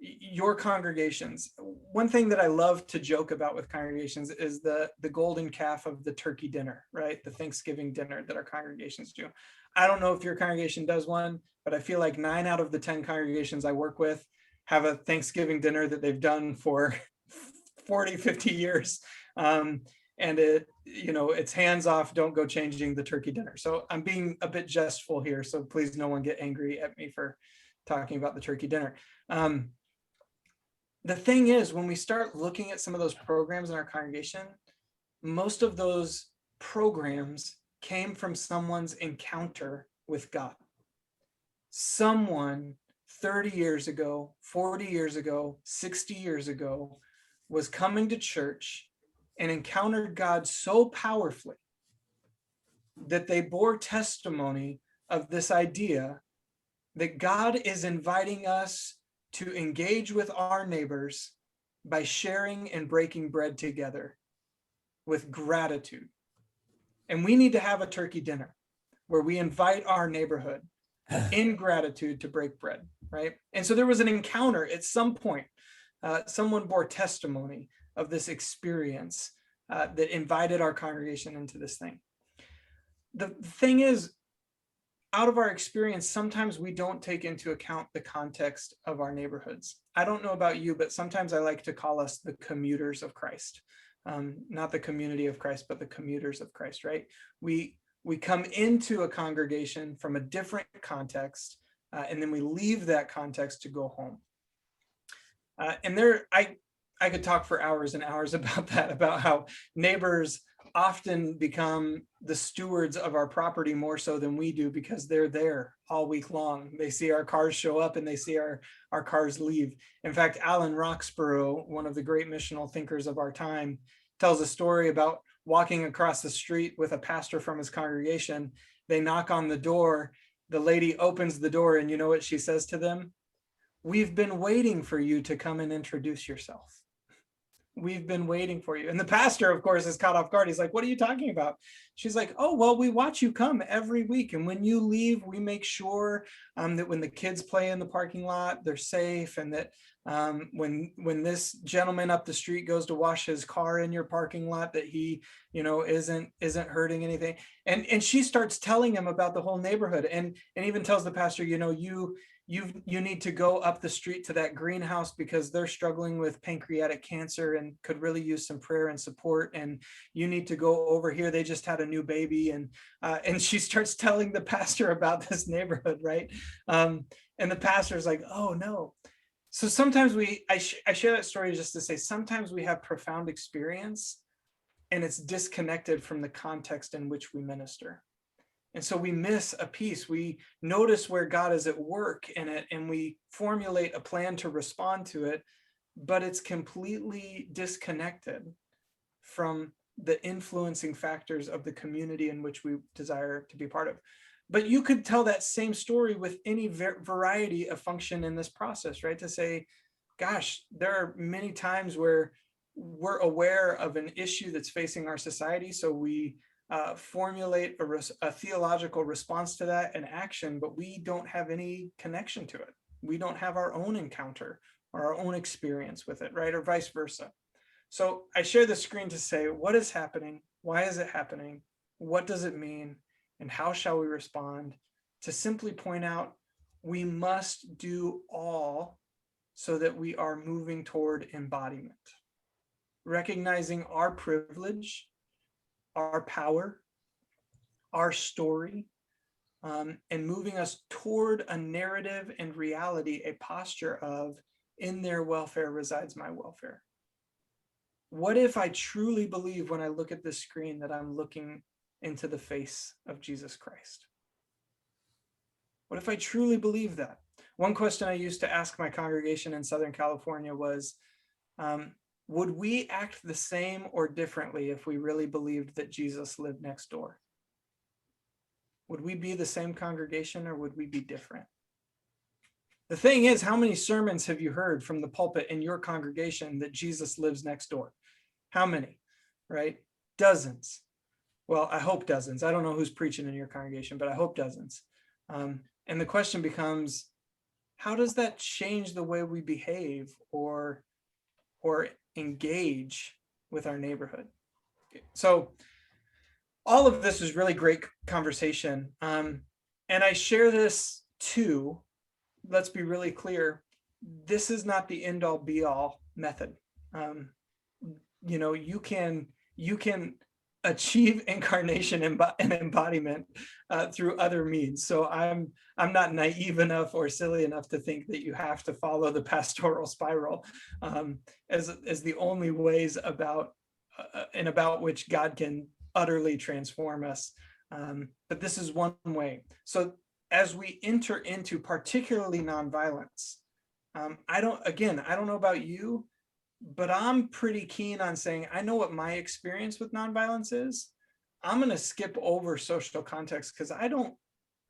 your congregations. One thing that I love to joke about with congregations is the golden calf of the turkey dinner, right? The Thanksgiving dinner that our congregations do. I don't know if your congregation does one, but I feel like 9 out of the 10 congregations I work with have a Thanksgiving dinner that they've done for 40, 50 years. And it's hands off, don't go changing the turkey dinner. So I'm being a bit jestful here. So please no one get angry at me for talking about the turkey dinner. The thing is, when we start looking at some of those programs in our congregation, most of those programs came from someone's encounter with God. Someone 30 years ago, 40 years ago, 60 years ago was coming to church and encountered God so powerfully that they bore testimony of this idea that God is inviting us to engage with our neighbors by sharing and breaking bread together with gratitude. And we need to have a turkey dinner where we invite our neighborhood in gratitude to break bread, right? And so there was an encounter at some point. Someone bore testimony of this experience that invited our congregation into this thing. The thing is, out of our experience, sometimes we don't take into account the context of our neighborhoods. I don't know about you, but sometimes I like to call us the commuters of Christ. Not the community of Christ, but the commuters of Christ, right? We come into a congregation from a different context, and then we leave that context to go home. And I could talk for hours and hours about that, about how neighbors often become the stewards of our property more so than we do, because they're there all week long. They see our cars show up and they see our cars leave. In fact, Alan Roxborough, one of the great missional thinkers of our time, tells a story about walking across the street with a pastor from his congregation. They knock on the door. The lady opens the door, and you know what she says to them? "We've been waiting for you to come and introduce yourself. We've been waiting for you." And the pastor, of course, is caught off guard. He's like, "What are you talking about?" She's like, "Oh, well, we watch you come every week. And when you leave, we make sure that when the kids play in the parking lot, they're safe. And that when this gentleman up the street goes to wash his car in your parking lot, that he, isn't hurting anything." And she starts telling him about the whole neighborhood, and even tells the pastor, you need to go up the street to that greenhouse because they're struggling with pancreatic cancer and could really use some prayer and support. And you need to go over here. They just had a new baby. And she starts telling the pastor about this neighborhood, right? And the pastor's like, "Oh no." So sometimes I share that story just to say, sometimes we have profound experience and it's disconnected from the context in which we minister. And so we miss a piece. We notice where God is at work in it, and we formulate a plan to respond to it, but it's completely disconnected from the influencing factors of the community in which we desire to be part of. But you could tell that same story with any variety of function in this process, right? To say, gosh, there are many times where we're aware of an issue that's facing our society, so we formulate a theological response to that and action, but we don't have any connection to it. We don't have our own encounter or our own experience with it, right? Or vice versa. So I share the screen to say, what is happening? Why is it happening? What does it mean? And how shall we respond? To simply point out, we must do all so that we are moving toward embodiment, recognizing our privilege, our power, our story, and moving us toward a narrative and reality, a posture of, in their welfare resides my welfare. What if I truly believe when I look at this screen that I'm looking into the face of Jesus Christ? What if I truly believe that? One question I used to ask my congregation in Southern California was, would we act the same or differently if we really believed that Jesus lived next door? Would we be the same congregation, or would we be different? The thing is, how many sermons have you heard from the pulpit in your congregation that Jesus lives next door? How many, right? Dozens. Well, I hope dozens. I don't know who's preaching in your congregation, but I hope dozens. And the question becomes, how does that change the way we behave or engage with our neighborhood? So all of this is really great conversation. And I share this too. Let's be really clear. This is not the end all be all method. You can achieve incarnation and embodiment through other means. So I'm not naive enough or silly enough to think that you have to follow the pastoral spiral as the only ways about which God can utterly transform us. But this is one way. So as we enter into particularly nonviolence, I don't know about you, but I'm pretty keen on saying, I know what my experience with nonviolence is. I'm going to skip over social context because I don't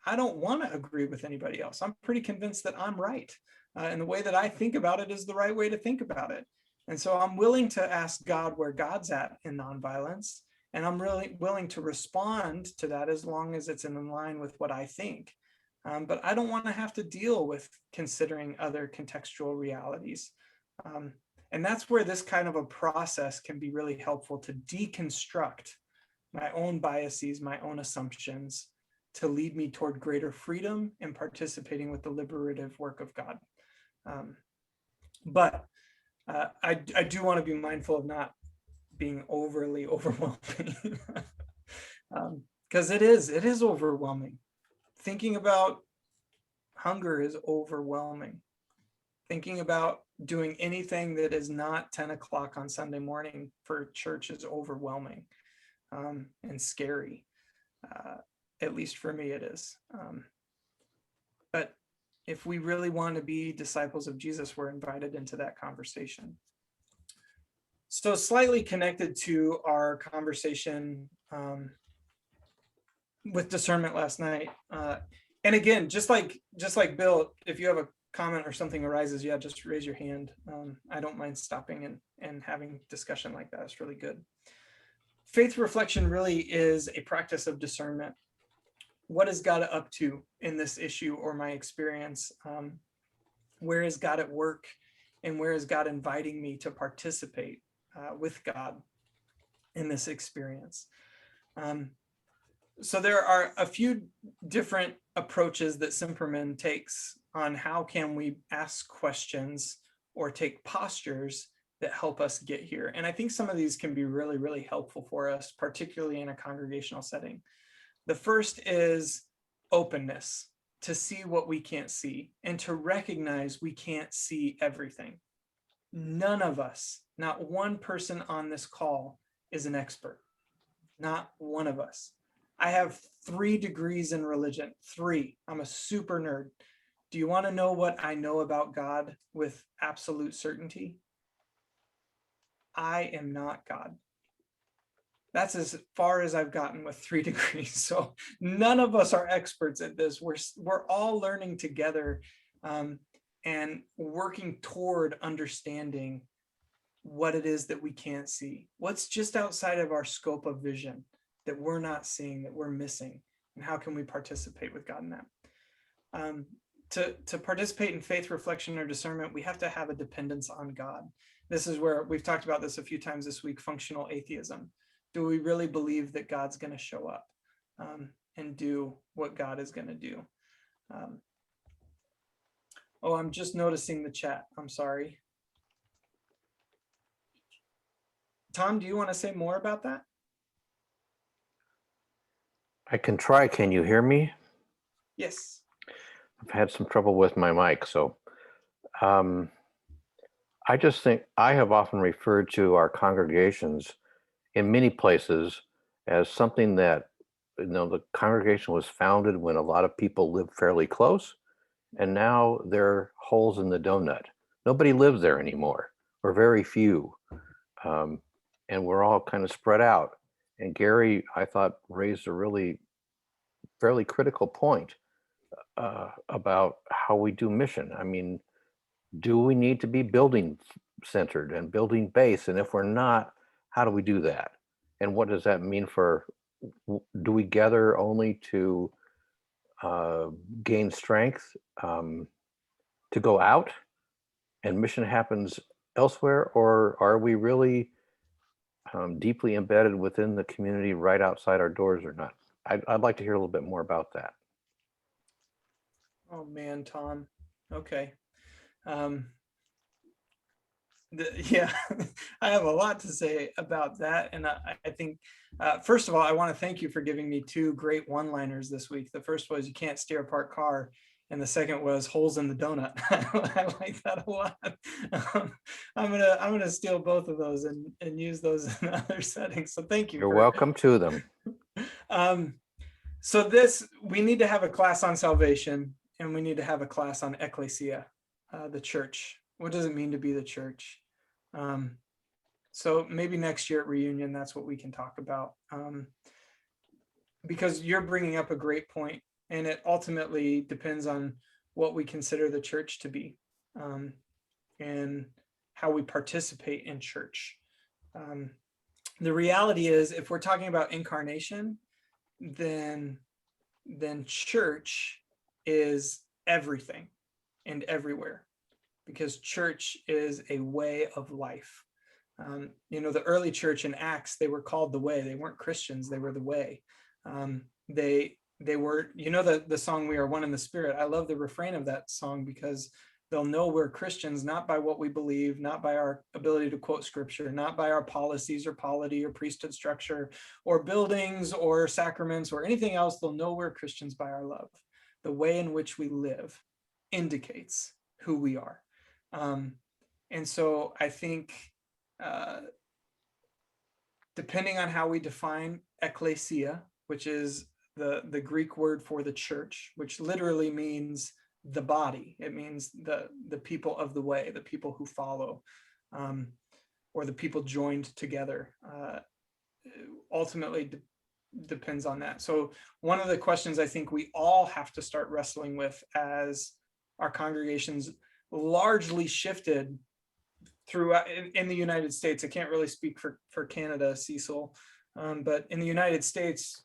want to agree with anybody else. I'm pretty convinced that I'm right. And the way that I think about it is the right way to think about it. And so I'm willing to ask God where God's at in nonviolence. And I'm really willing to respond to that as long as it's in line with what I think. But I don't want to have to deal with considering other contextual realities. And that's where this kind of a process can be really helpful to deconstruct my own biases, my own assumptions, to lead me toward greater freedom and participating with the liberative work of God. But I do want to be mindful of not being overly overwhelming, because it is overwhelming. Thinking about hunger is overwhelming. Thinking about doing anything that is not 10 o'clock on Sunday morning for church is overwhelming and scary. At least for me, it is. But if we really want to be disciples of Jesus, we're invited into that conversation. So slightly connected to our conversation with discernment last night. And again, just like Bill, if you have a comment or something arises, yeah, just raise your hand. I don't mind stopping and having discussion like that. It's really good. Faith reflection really is a practice of discernment. What is God up to in this issue or my experience? Where is God at work? And where is God inviting me to participate with God in this experience? So there are a few different approaches that Simperman takes on how can we ask questions or take postures that help us get here. And I think some of these can be really, really helpful for us, particularly in a congregational setting. The first is openness, to see what we can't see and to recognize we can't see everything. None of us, not one person on this call is an expert. Not one of us. I have 3 degrees in religion, 3. I'm a super nerd. Do you want to know what I know about God with absolute certainty? I am not God. That's as far as I've gotten with 3 degrees. So none of us are experts at this. We're all learning together and working toward understanding what it is that we can't see. What's just outside of our scope of vision that we're not seeing, that we're missing, and how can we participate with God in that? To participate in faith reflection or discernment, we have to have a dependence on God. This is where we've talked about this a few times this week, functional atheism. Do we really believe that God's going to show up and do what God is going to do? Oh, I'm just noticing the chat. I'm sorry. Tom, do you want to say more about that? I can try. Can you hear me? Yes. I've had some trouble with my mic, so I just think I have often referred to our congregations in many places as something that, the congregation was founded when a lot of people lived fairly close, and now they're holes in the donut. Nobody lives there anymore, or very few, and we're all kind of spread out. And Gary, I thought, raised a really fairly critical point about how we do mission. I mean, do we need to be building centered and building based? And if we're not, how do we do that? And what does that mean for, do we gather only to gain strength, to go out and mission happens elsewhere, or are we really deeply embedded within the community right outside our doors or not? I'd like to hear a little bit more about that. Oh man, Tom. Okay. Yeah, I have a lot to say about that. And I think, first of all, I want to thank you for giving me 2 great one-liners this week. The first was you can't steer a parked car. And the second was holes in the donut. I like that a lot. I'm gonna steal both of those and use those in other settings. So thank you. You're welcome to them. So we need to have a class on salvation, and we need to have a class on ecclesia, the church. What does it mean to be the church? So maybe next year at reunion, that's what we can talk about. Because you're bringing up a great point, and it ultimately depends on what we consider the church to be, and how we participate in church. The reality is, if we're talking about incarnation, then church is everything and everywhere, because church is a way of life. The early church in Acts, they were called the Way. They weren't Christians, they were the Way. They were, the song "We Are One in the Spirit." I love the refrain of that song, because they'll know we're Christians not by what we believe, not by our ability to quote scripture, not by our policies or polity or priesthood structure or buildings or sacraments or anything else. They'll know we're Christians by our love. The way in which we live indicates who we are. And so I think, depending on how we define ecclesia, which is the Greek word for the church, which literally means the body. It means the people of the way, the people who follow, or the people joined together. Ultimately depends on that. So one of the questions I think we all have to start wrestling with as our congregations largely shifted throughout in the United States. I can't really speak for Canada, Cecil, but in the United States,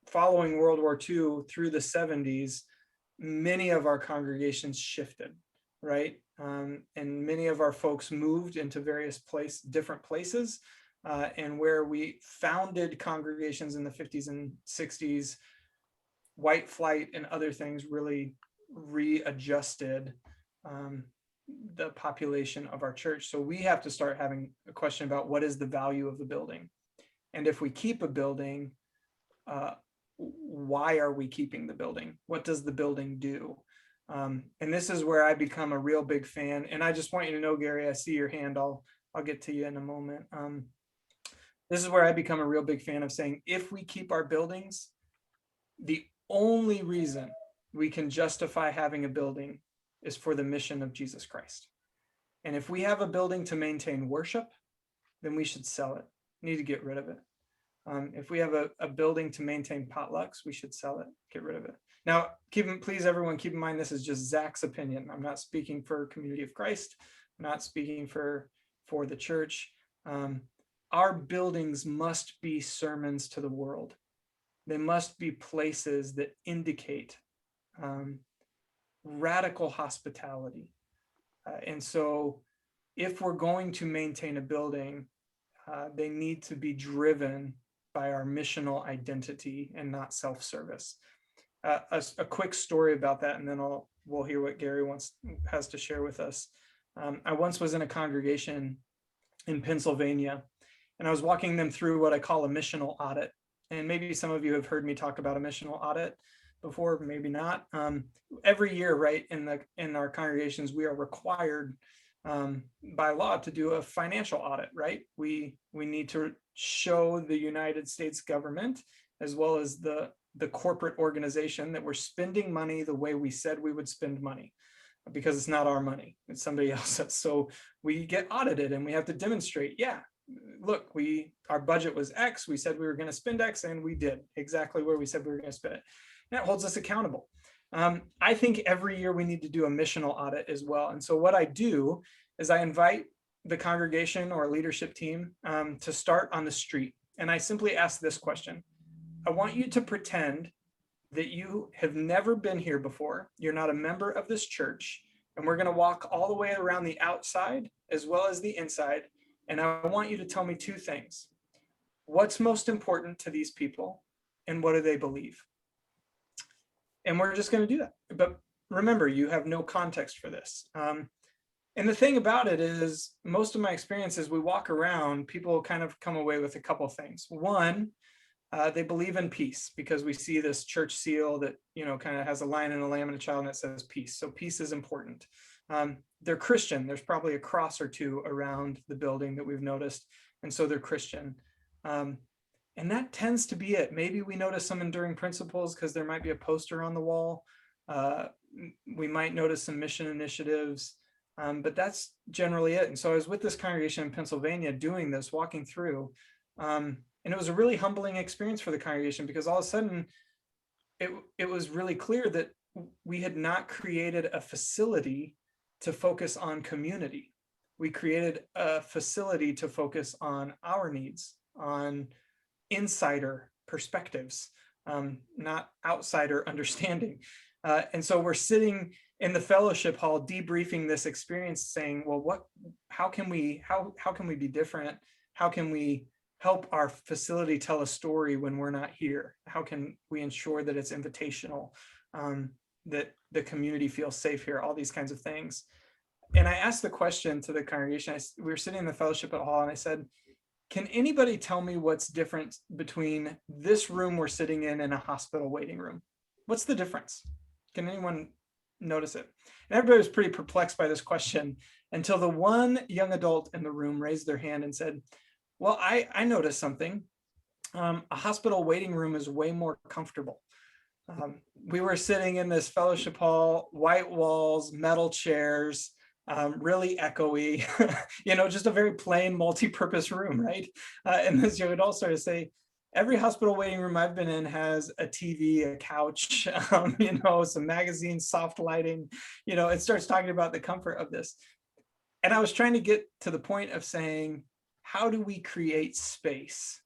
following World War II through the 70s, many of our congregations shifted, right? And many of our folks moved into various different places, and where we founded congregations in the 50s and 60s, white flight and other things really readjusted the population of our church. So we have to start having a question about what is the value of the building. And if we keep a building, why are we keeping the building? What does the building do? And this is where I become a real big fan. And I just want you to know, Gary, I see your hand. I'll get to you in a moment. This is where I become a real big fan of saying, if we keep our buildings, the only reason we can justify having a building is for the mission of Jesus Christ. And if we have a building to maintain worship, then we should sell it. We need to get rid of it. If we have a building to maintain potlucks, we should sell it, get rid of it. Now, please, everyone, keep in mind, this is just Zach's opinion. I'm not speaking for Community of Christ. I'm not speaking for the church. Our buildings must be sermons to the world. They must be places that indicate radical hospitality. And so if we're going to maintain a building, they need to be driven by our missional identity and not self-service. A quick story about that, and then we'll hear what Gary has to share with us. I once was in a congregation in Pennsylvania, and I was walking them through what I call a missional audit. And maybe some of you have heard me talk about a missional audit before, maybe not. Every year, right, in our congregations, we are required by law to do a financial audit, right? We need to show the United States government, as well as the corporate organization, that we're spending money the way we said we would spend money, because it's not our money, it's somebody else's. So we get audited and we have to demonstrate, yeah, look, our budget was X, we said we were going to spend X, and we did exactly where we said we were going to spend it. And that holds us accountable. I think every year we need to do a missional audit as well. And so what I do is I invite the congregation or leadership team to start on the street. And I simply ask this question. I want you to pretend that you have never been here before. You're not a member of this church. And we're going to walk all the way around the outside as well as the inside. And I want you to tell me two things. What's most important to these people and what do they believe? And we're just going to do that. But remember, you have no context for this. And the thing about it is, most of my experiences, we walk around, people kind of come away with a couple of things. One, they believe in peace because we see this church seal that, you know, kind of has a lion and a lamb and a child and it says peace. So peace is important. They're Christian. There's probably a cross or two around the building that we've noticed. And so they're Christian. And that tends to be it. Maybe we notice some enduring principles because there might be a poster on the wall. We might notice some mission initiatives. But that's generally it. And so I was with this congregation in Pennsylvania doing this, walking through, and it was a really humbling experience for the congregation because all of a sudden it was really clear that we had not created a facility to focus on community. We created a facility to focus on our needs, on insider perspectives, not outsider understanding. And so we're sitting in the fellowship hall debriefing this experience, saying, well, how can we be different? How can we help our facility tell a story when we're not here? How can we ensure that it's invitational, that the community feels safe here, all these kinds of things? And I asked the question to the congregation. We were sitting in the fellowship hall and I said, can anybody tell me what's different between this room we're sitting in and a hospital waiting room? What's the difference? Can anyone notice it? And everybody was pretty perplexed by this question until the one young adult in the room raised their hand and said, well, I noticed something. A hospital waiting room is way more comfortable. We were sitting in this fellowship hall, white walls, metal chairs, really echoey, you know, just a very plain multi-purpose room, right? And this young adult started to say, every hospital waiting room I've been in has a TV, a couch, you know, some magazines, soft lighting, you know, it starts talking about the comfort of this. And I was trying to get to the point of saying, how do we create space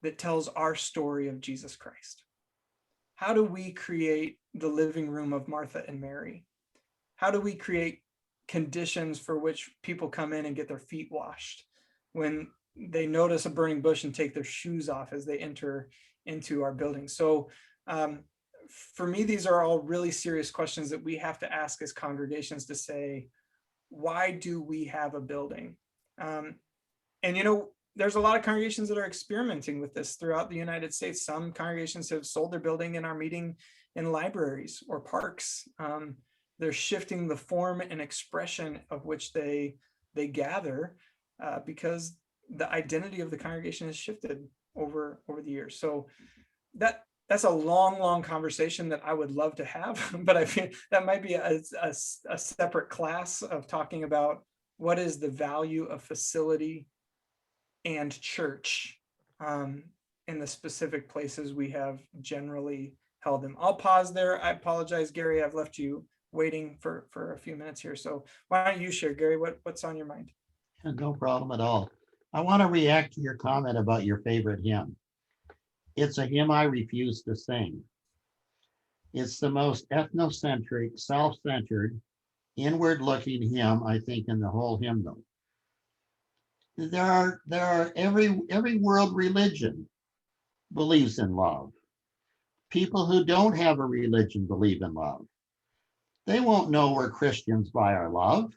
that tells our story of Jesus Christ? How do we create the living room of Martha and Mary? How do we create conditions for which people come in and get their feet washed when they notice a burning bush and take their shoes off as they enter into our building? So for me, these are all really serious questions that we have to ask as congregations to say, why do we have a building? And, you know, there's a lot of congregations that are experimenting with this throughout the United States. Some congregations have sold their building and are meeting in libraries or parks. They're shifting the form and expression of which they gather because the identity of the congregation has shifted over the years. So that's a long conversation that I would love to have, but I feel that might be a separate class of talking about what is the value of facility and church in the specific places we have generally held them. I'll pause there. I apologize, Gary, I've left you waiting for a few minutes here. So why don't you share, Gary, what's on your mind? No problem at all. I want to react to your comment about your favorite hymn. It's a hymn I refuse to sing. It's the most ethnocentric, self-centered, inward-looking hymn, I think, in the whole hymnal. There are every world religion believes in love. People who don't have a religion believe in love. They won't know we're Christians by our love.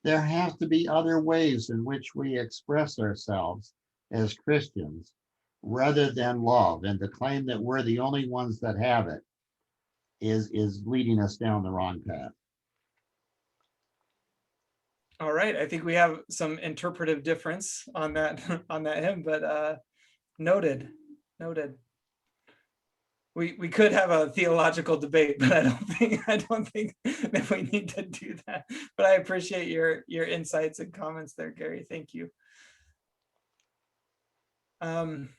There have to be other ways in which we express ourselves as Christians rather than love. And to claim that we're the only ones that have it is leading us down the wrong path. All right, I think we have some interpretive difference on that hymn, but noted. We could have a theological debate, but I don't think that we need to do that. But I appreciate your insights and comments there, Gary. Thank you. I'm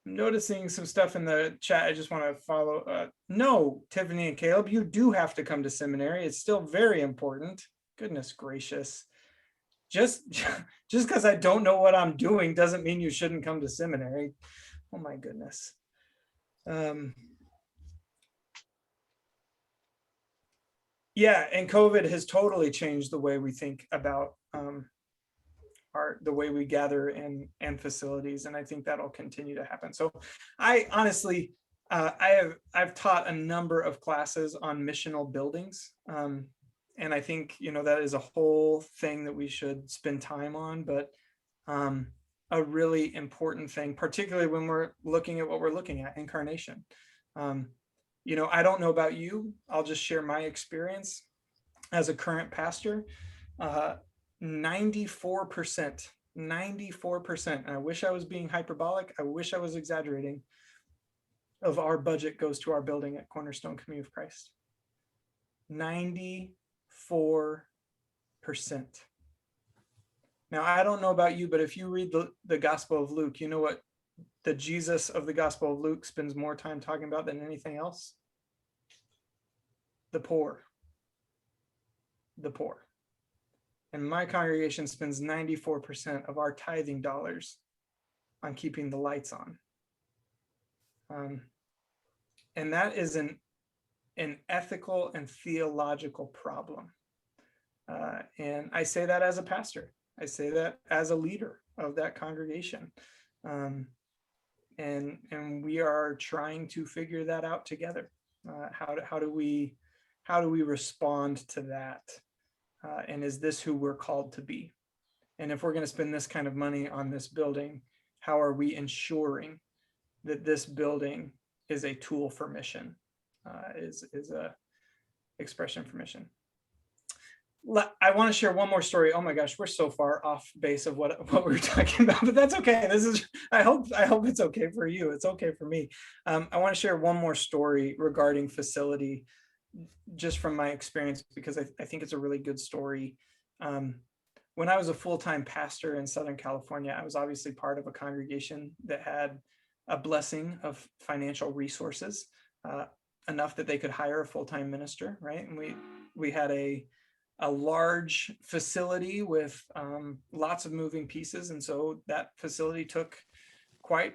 noticing some stuff in the chat. I just want to follow. No, Tiffany and Caleb, you do have to come to seminary. It's still very important. Goodness gracious. Just because I don't know what I'm doing doesn't mean you shouldn't come to seminary. Oh my goodness. Yeah, and COVID has totally changed the way we think about the way we gather and facilities, and I think that'll continue to happen. So I honestly, I've taught a number of classes on missional buildings, and I think, you know, that is a whole thing that we should spend time on, but a really important thing, particularly when we're looking at what we're looking at, incarnation. You know, I don't know about you, I'll just share my experience as a current pastor. 94%, and I wish I was being hyperbolic, I wish I was exaggerating, of our budget goes to our building at Cornerstone Community of Christ. 94%. Now, I don't know about you, but if you read the Gospel of Luke, you know what the Jesus of the Gospel of Luke spends more time talking about than anything else? The poor. The poor. And my congregation spends 94% of our tithing dollars on keeping the lights on. And that is an ethical and theological problem. And I say that as a pastor. I say that as a leader of that congregation. And we are trying to figure that out together. How do we respond to that? And is this who we're called to be? And if we're going to spend this kind of money on this building, how are we ensuring that this building is a tool for mission, is a expression for mission? I want to share one more story. Oh my gosh, we're so far off base of what we were talking about, but that's okay. This is, I hope it's okay for you. It's okay for me. I want to share one more story regarding facility, just from my experience, because I think it's a really good story. When I was a full-time pastor in Southern California, I was obviously part of a congregation that had a blessing of financial resources, enough that they could hire a full-time minister, right? And we had a large facility with lots of moving pieces, and so that facility took quite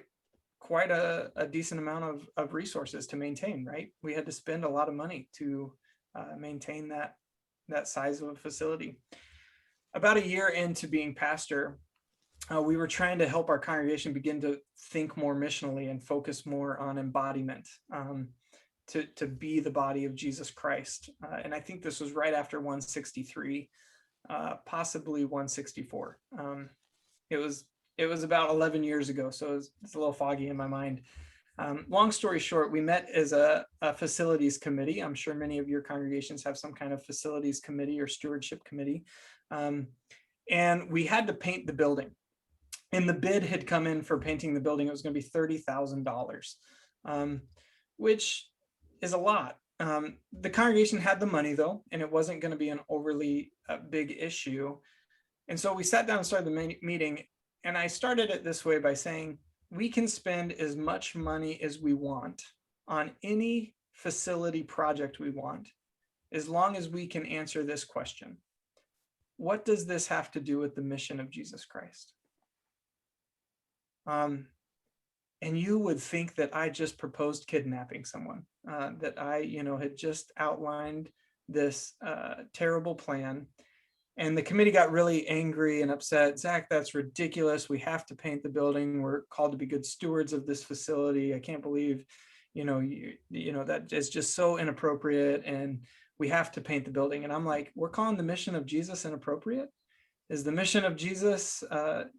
a decent amount of resources to maintain, right? We had to spend a lot of money to maintain that size of a facility. About a year into being pastor, we were trying to help our congregation begin to think more missionally and focus more on embodiment, to be the body of Jesus Christ. And I think this was right after 163, possibly 164. It was about 11 years ago, so it's a little foggy in my mind. Long story short, we met as a facilities committee. I'm sure many of your congregations have some kind of facilities committee or stewardship committee. And we had to paint the building. And the bid had come in for painting the building. It was going to be $30,000, which is a lot. The congregation had the money though, and it wasn't going to be an overly big issue. And so we sat down and started the meeting. And I started it this way by saying, we can spend as much money as we want on any facility project we want, as long as we can answer this question: what does this have to do with the mission of Jesus Christ? And you would think that I just proposed kidnapping someone, that I, had just outlined this terrible plan. And the committee got really angry and upset. Zach, that's ridiculous. We have to paint the building. We're called to be good stewards of this facility. I can't believe, that is just so inappropriate. And we have to paint the building. And I'm like, we're calling the mission of Jesus inappropriate? Is the mission of Jesus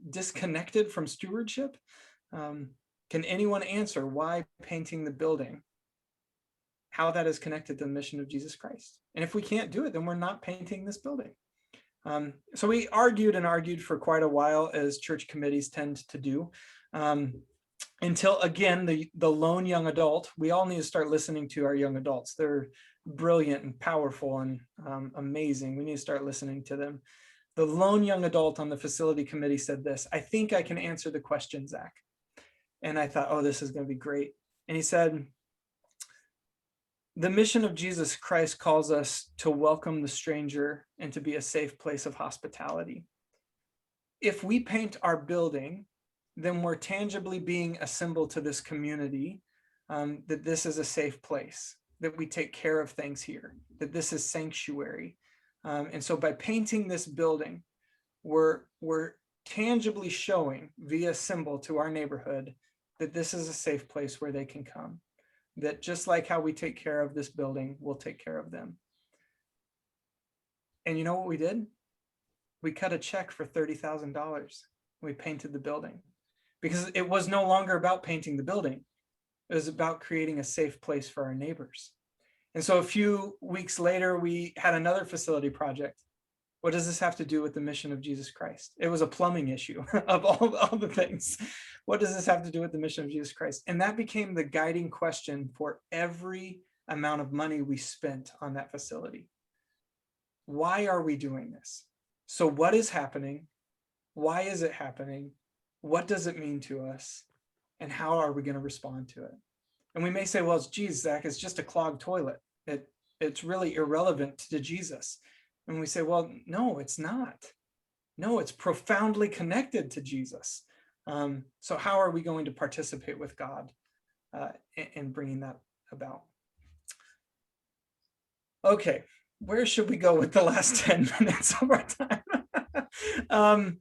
disconnected from stewardship? Can anyone answer why painting the building, how that is connected to the mission of Jesus Christ? And if we can't do it, then we're not painting this building. So we argued for quite a while, as church committees tend to do, until again, the lone young adult. We all need to start listening to our young adults. They're brilliant and powerful and amazing. We need to start listening to them. The lone young adult on the facility committee said this: "I think I can answer the question, Zach." And I thought, oh, this is going to be great. And he said, "The mission of Jesus Christ calls us to welcome the stranger and to be a safe place of hospitality. If we paint our building, then we're tangibly being a symbol to this community that this is a safe place. that we take care of things here, that this is sanctuary. And so by painting this building, we're tangibly showing via symbol to our neighborhood that this is a safe place where they can come. That just like how we take care of this building, we'll take care of them. And you know what we did? We cut a check for $30,000. We painted the building because it was no longer about painting the building. It was about creating a safe place for our neighbors. And so a few weeks later, we had another facility project. What does this have to do with the mission of Jesus Christ? It was a plumbing issue of all the things. What does this have to do with the mission of Jesus Christ? And that became the guiding question for every amount of money we spent on that facility. Why are we doing this? So what is happening? Why is it happening? What does it mean to us? And how are we going to respond to it? And we may say, well, geez, Zach, it's just a clogged toilet. It's really irrelevant to Jesus. And we say, well, no, it's not. No, it's profoundly connected to Jesus. So how are we going to participate with God in bringing that about? Okay, where should we go with the last 10 minutes of our time?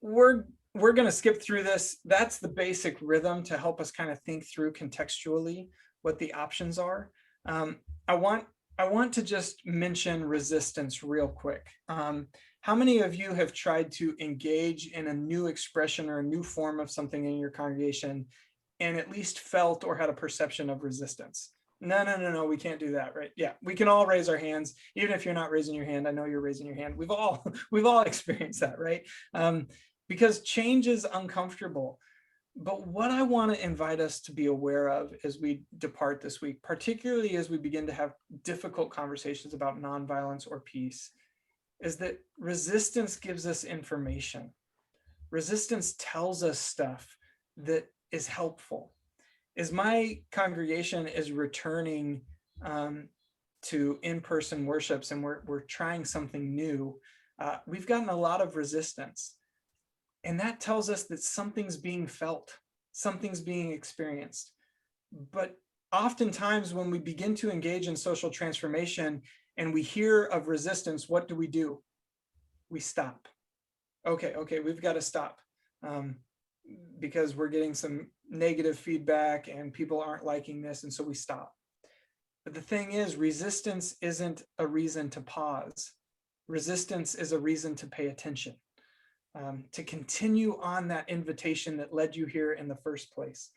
We're going to skip through this. That's the basic rhythm to help us kind of think through contextually what the options are. I want to just mention resistance real quick. How many of you have tried to engage in a new expression or a new form of something in your congregation and at least felt or had a perception of resistance? No, we can't do that, right? Yeah, we can all raise our hands. Even if you're not raising your hand, I know you're raising your hand. We've all experienced that, right? Because change is uncomfortable. But what I want to invite us to be aware of as we depart this week, particularly as we begin to have difficult conversations about nonviolence or peace, is that resistance gives us information. Resistance tells us stuff that is helpful. As my congregation is returning to in-person worships and we're trying something new, we've gotten a lot of resistance. And that tells us that something's being felt, something's being experienced. But oftentimes when we begin to engage in social transformation and we hear of resistance, what do? We stop. Okay, we've got to stop because we're getting some negative feedback and people aren't liking this. And so we stop. But the thing is, resistance isn't a reason to pause. Resistance is a reason to pay attention. To continue on that invitation that led you here in the first place.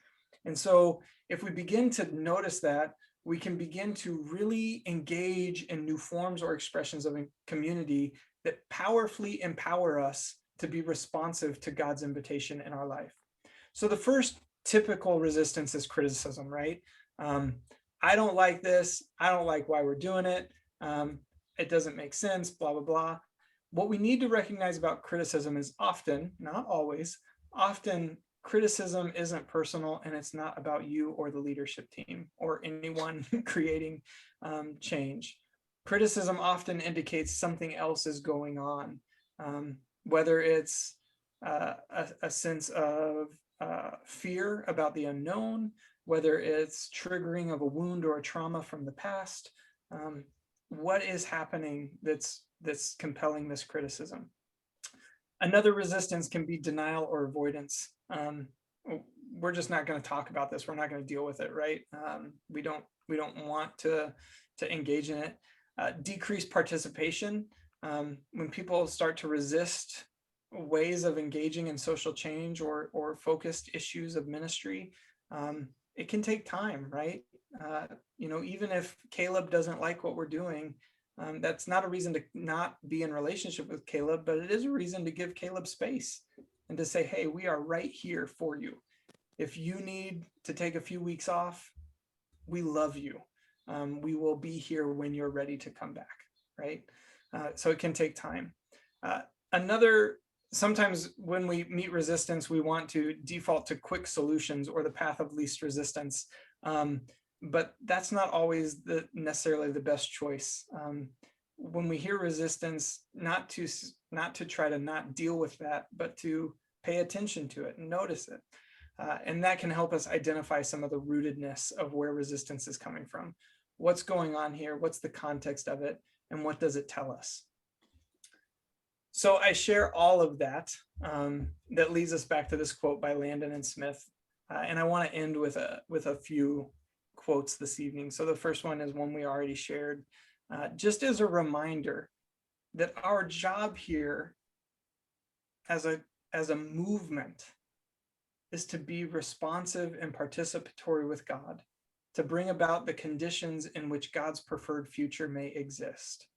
And so if we begin to notice that, we can begin to really engage in new forms or expressions of a community that powerfully empower us to be responsive to God's invitation in our life. So the first typical resistance is criticism, right? I don't like this. I don't like why we're doing it. It doesn't make sense, blah, blah, blah. What we need to recognize about criticism is often, not always, often criticism isn't personal and it's not about you or the leadership team or anyone creating change. Criticism often indicates something else is going on, whether it's a sense of fear about the unknown, whether it's triggering of a wound or a trauma from the past. What is happening that's compelling this criticism? Another resistance can be denial or avoidance. We're just not going to talk about this. We're not going to deal with it, right? We don't want to engage in it. Decreased participation. When people start to resist ways of engaging in social change or focused issues of ministry, it can take time, right? Even if Caleb doesn't like what we're doing, that's not a reason to not be in relationship with Caleb, but it is a reason to give Caleb space and to say, hey, we are right here for you. If you need to take a few weeks off, we love you. We will be here when you're ready to come back, right? So it can take time. Sometimes when we meet resistance, we want to default to quick solutions or the path of least resistance. But that's not always necessarily the best choice. When we hear resistance, not to try to not deal with that, but to pay attention to it and notice it. And that can help us identify some of the rootedness of where resistance is coming from. What's going on here? What's the context of it? And what does it tell us? So I share all of that. That leads us back to this quote by Landon and Smith. And I want to end with a few quotes this evening. So the first one is one we already shared, just as a reminder that our job here as a movement is to be responsive and participatory with God, to bring about the conditions in which God's preferred future may exist,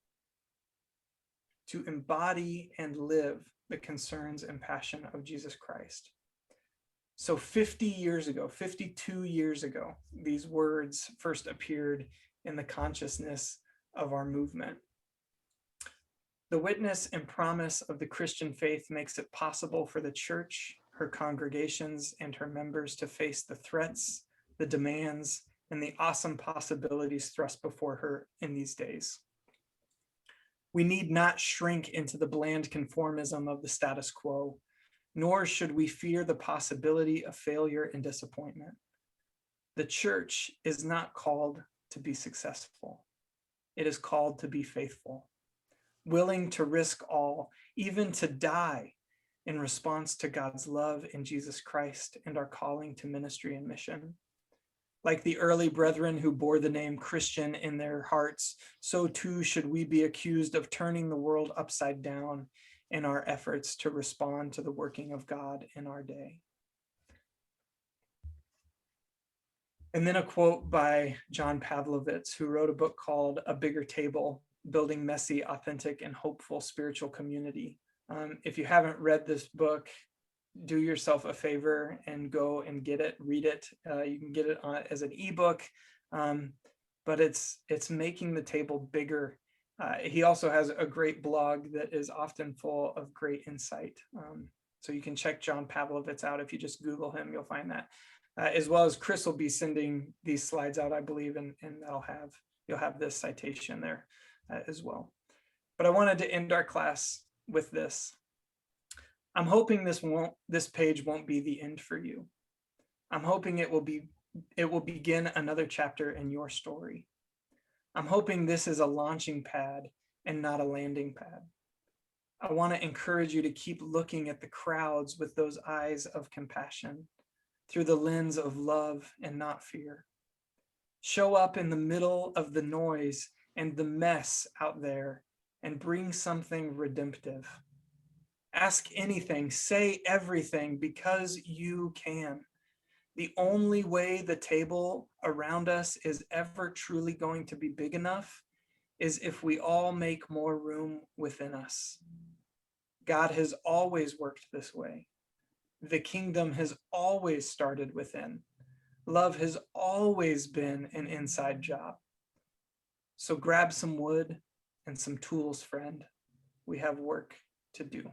to embody and live the concerns and passion of Jesus Christ. So 50 years ago, 52 years ago, these words first appeared in the consciousness of our movement. The witness and promise of the Christian faith makes it possible for the church, her congregations, and her members to face the threats, the demands, and the awesome possibilities thrust before her in these days. We need not shrink into the bland conformism of the status quo, nor should we fear the possibility of failure and disappointment. The church is not called to be successful. It is called to be faithful, willing to risk all, even to die in response to God's love in Jesus Christ and our calling to ministry and mission. Like the early brethren who bore the name Christian in their hearts, so too should we be accused of turning the world upside down in our efforts to respond to the working of God in our day. And then a quote by John Pavlovitz, who wrote a book called A Bigger Table, Building Messy, Authentic, and Hopeful Spiritual Community. If you haven't read this book, do yourself a favor and go and get it, read it. You can get it as an ebook, but it's making the table bigger. He also has a great blog that is often full of great insight. So you can check John Pavlovitz out. If you just Google him, you'll find that. As well as Chris will be sending these slides out, I believe, and you'll have this citation there as well. But I wanted to end our class with this. I'm hoping this page won't be the end for you. I'm hoping it will begin another chapter in your story. I'm hoping this is a launching pad and not a landing pad. I want to encourage you to keep looking at the crowds with those eyes of compassion, through the lens of love and not fear. Show up in the middle of the noise and the mess out there and bring something redemptive. Ask anything, say everything, because you can. The only way the table around us is ever truly going to be big enough is if we all make more room within us. God has always worked this way. The kingdom has always started within. Love has always been an inside job. So grab some wood and some tools, friend. We have work to do.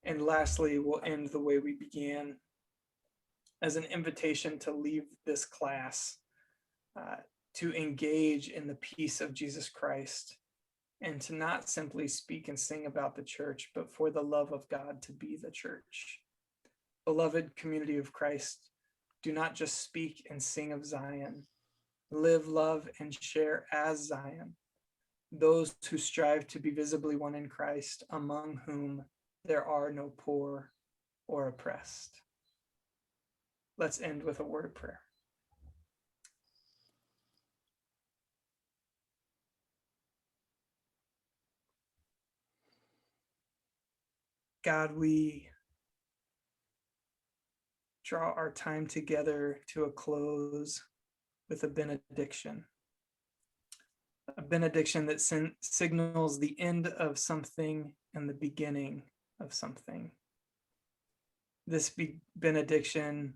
And lastly, we'll end the way we began, as an invitation to leave this class, to engage in the peace of Jesus Christ, and to not simply speak and sing about the church, but for the love of God to be the church. Beloved community of Christ, do not just speak and sing of Zion. Live, love, and share as Zion, those who strive to be visibly one in Christ, among whom there are no poor or oppressed. Let's end with a word of prayer. God, we draw our time together to a close with a benediction that signals the end of something and the beginning of something. This benediction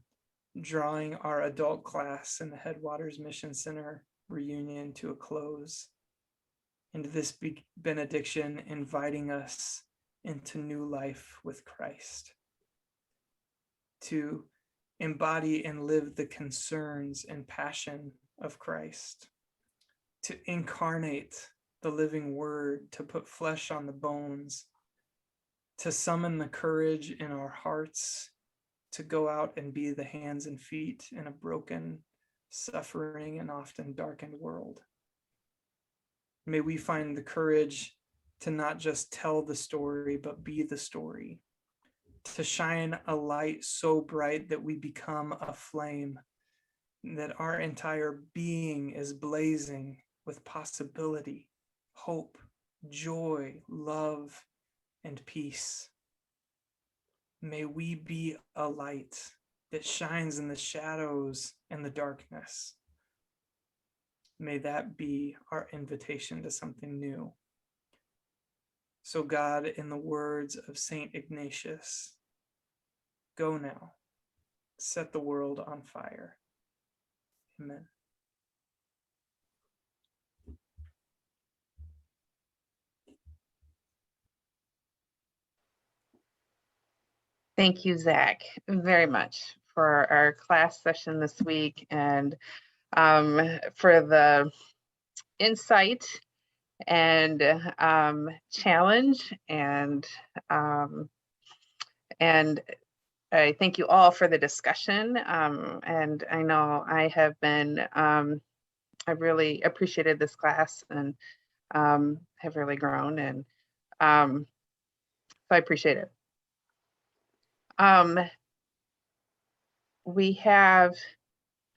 drawing our adult class in the Headwaters Mission Center reunion to a close, and this benediction inviting us into new life with Christ, to embody and live the concerns and passion of Christ, to incarnate the living word, to put flesh on the bones, to summon the courage in our hearts to go out and be the hands and feet in a broken suffering, and often darkened world. May we find the courage to not just tell the story, but be the story, to shine a light so bright that we become a flame, that our entire being is blazing with possibility, hope, joy, love, and peace. May we be a light that shines in the shadows and the darkness. May that be our invitation to something new. So God, in the words of Saint Ignatius, go now, set the world on fire. Amen. Thank you, Zach, very much for our class session this week and for the insight and challenge and I thank you all for the discussion. And I know I have been, I really appreciated this class and have really grown, and so I appreciate it. We have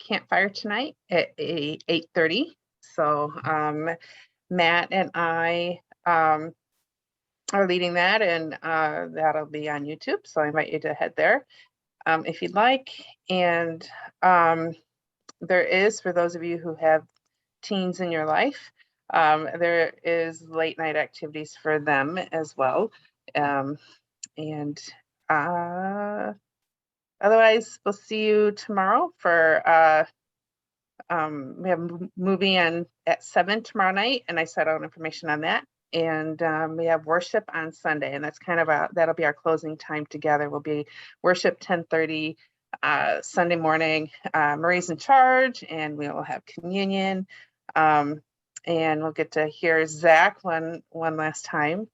campfire tonight at 8:30. So Matt and I are leading that, and that'll be on YouTube. So I invite you to head there if you'd like. And there is, for those of you who have teens in your life, there is late night activities for them as well. Otherwise, we'll see you tomorrow for we have a movie at 7 tomorrow night, and I set out information on that. And we have worship on Sunday, and that's kind of that'll be our closing time together. Will be worship 10:30 Sunday morning. Marie's in charge, and we will have communion, and we'll get to hear Zach one last time.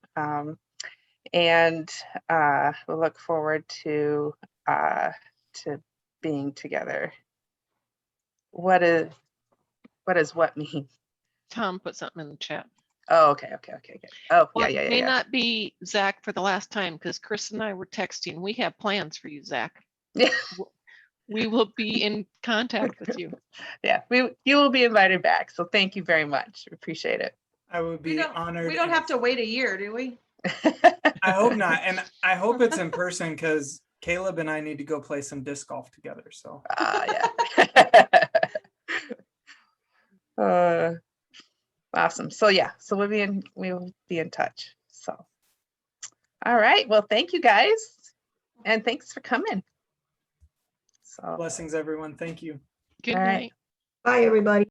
And we'll look forward to being together. What does what mean? Tom put something in the chat. Oh, okay. Oh, Well, yeah. it may not be Zach for the last time, because Chris and I were texting. We have plans for you, Zach. Yeah. We will be in contact with you. Yeah, you will be invited back. So thank you very much. Appreciate it. I would be honored. We don't have to wait a year, do we? I hope not. And I hope it's in person, because Caleb and I need to go play some disc golf together. So yeah. Awesome. So yeah, so we'll be in touch. So all right. Well, thank you guys. And thanks for coming. So blessings, everyone. Thank you. Good all right. night. Bye, everybody.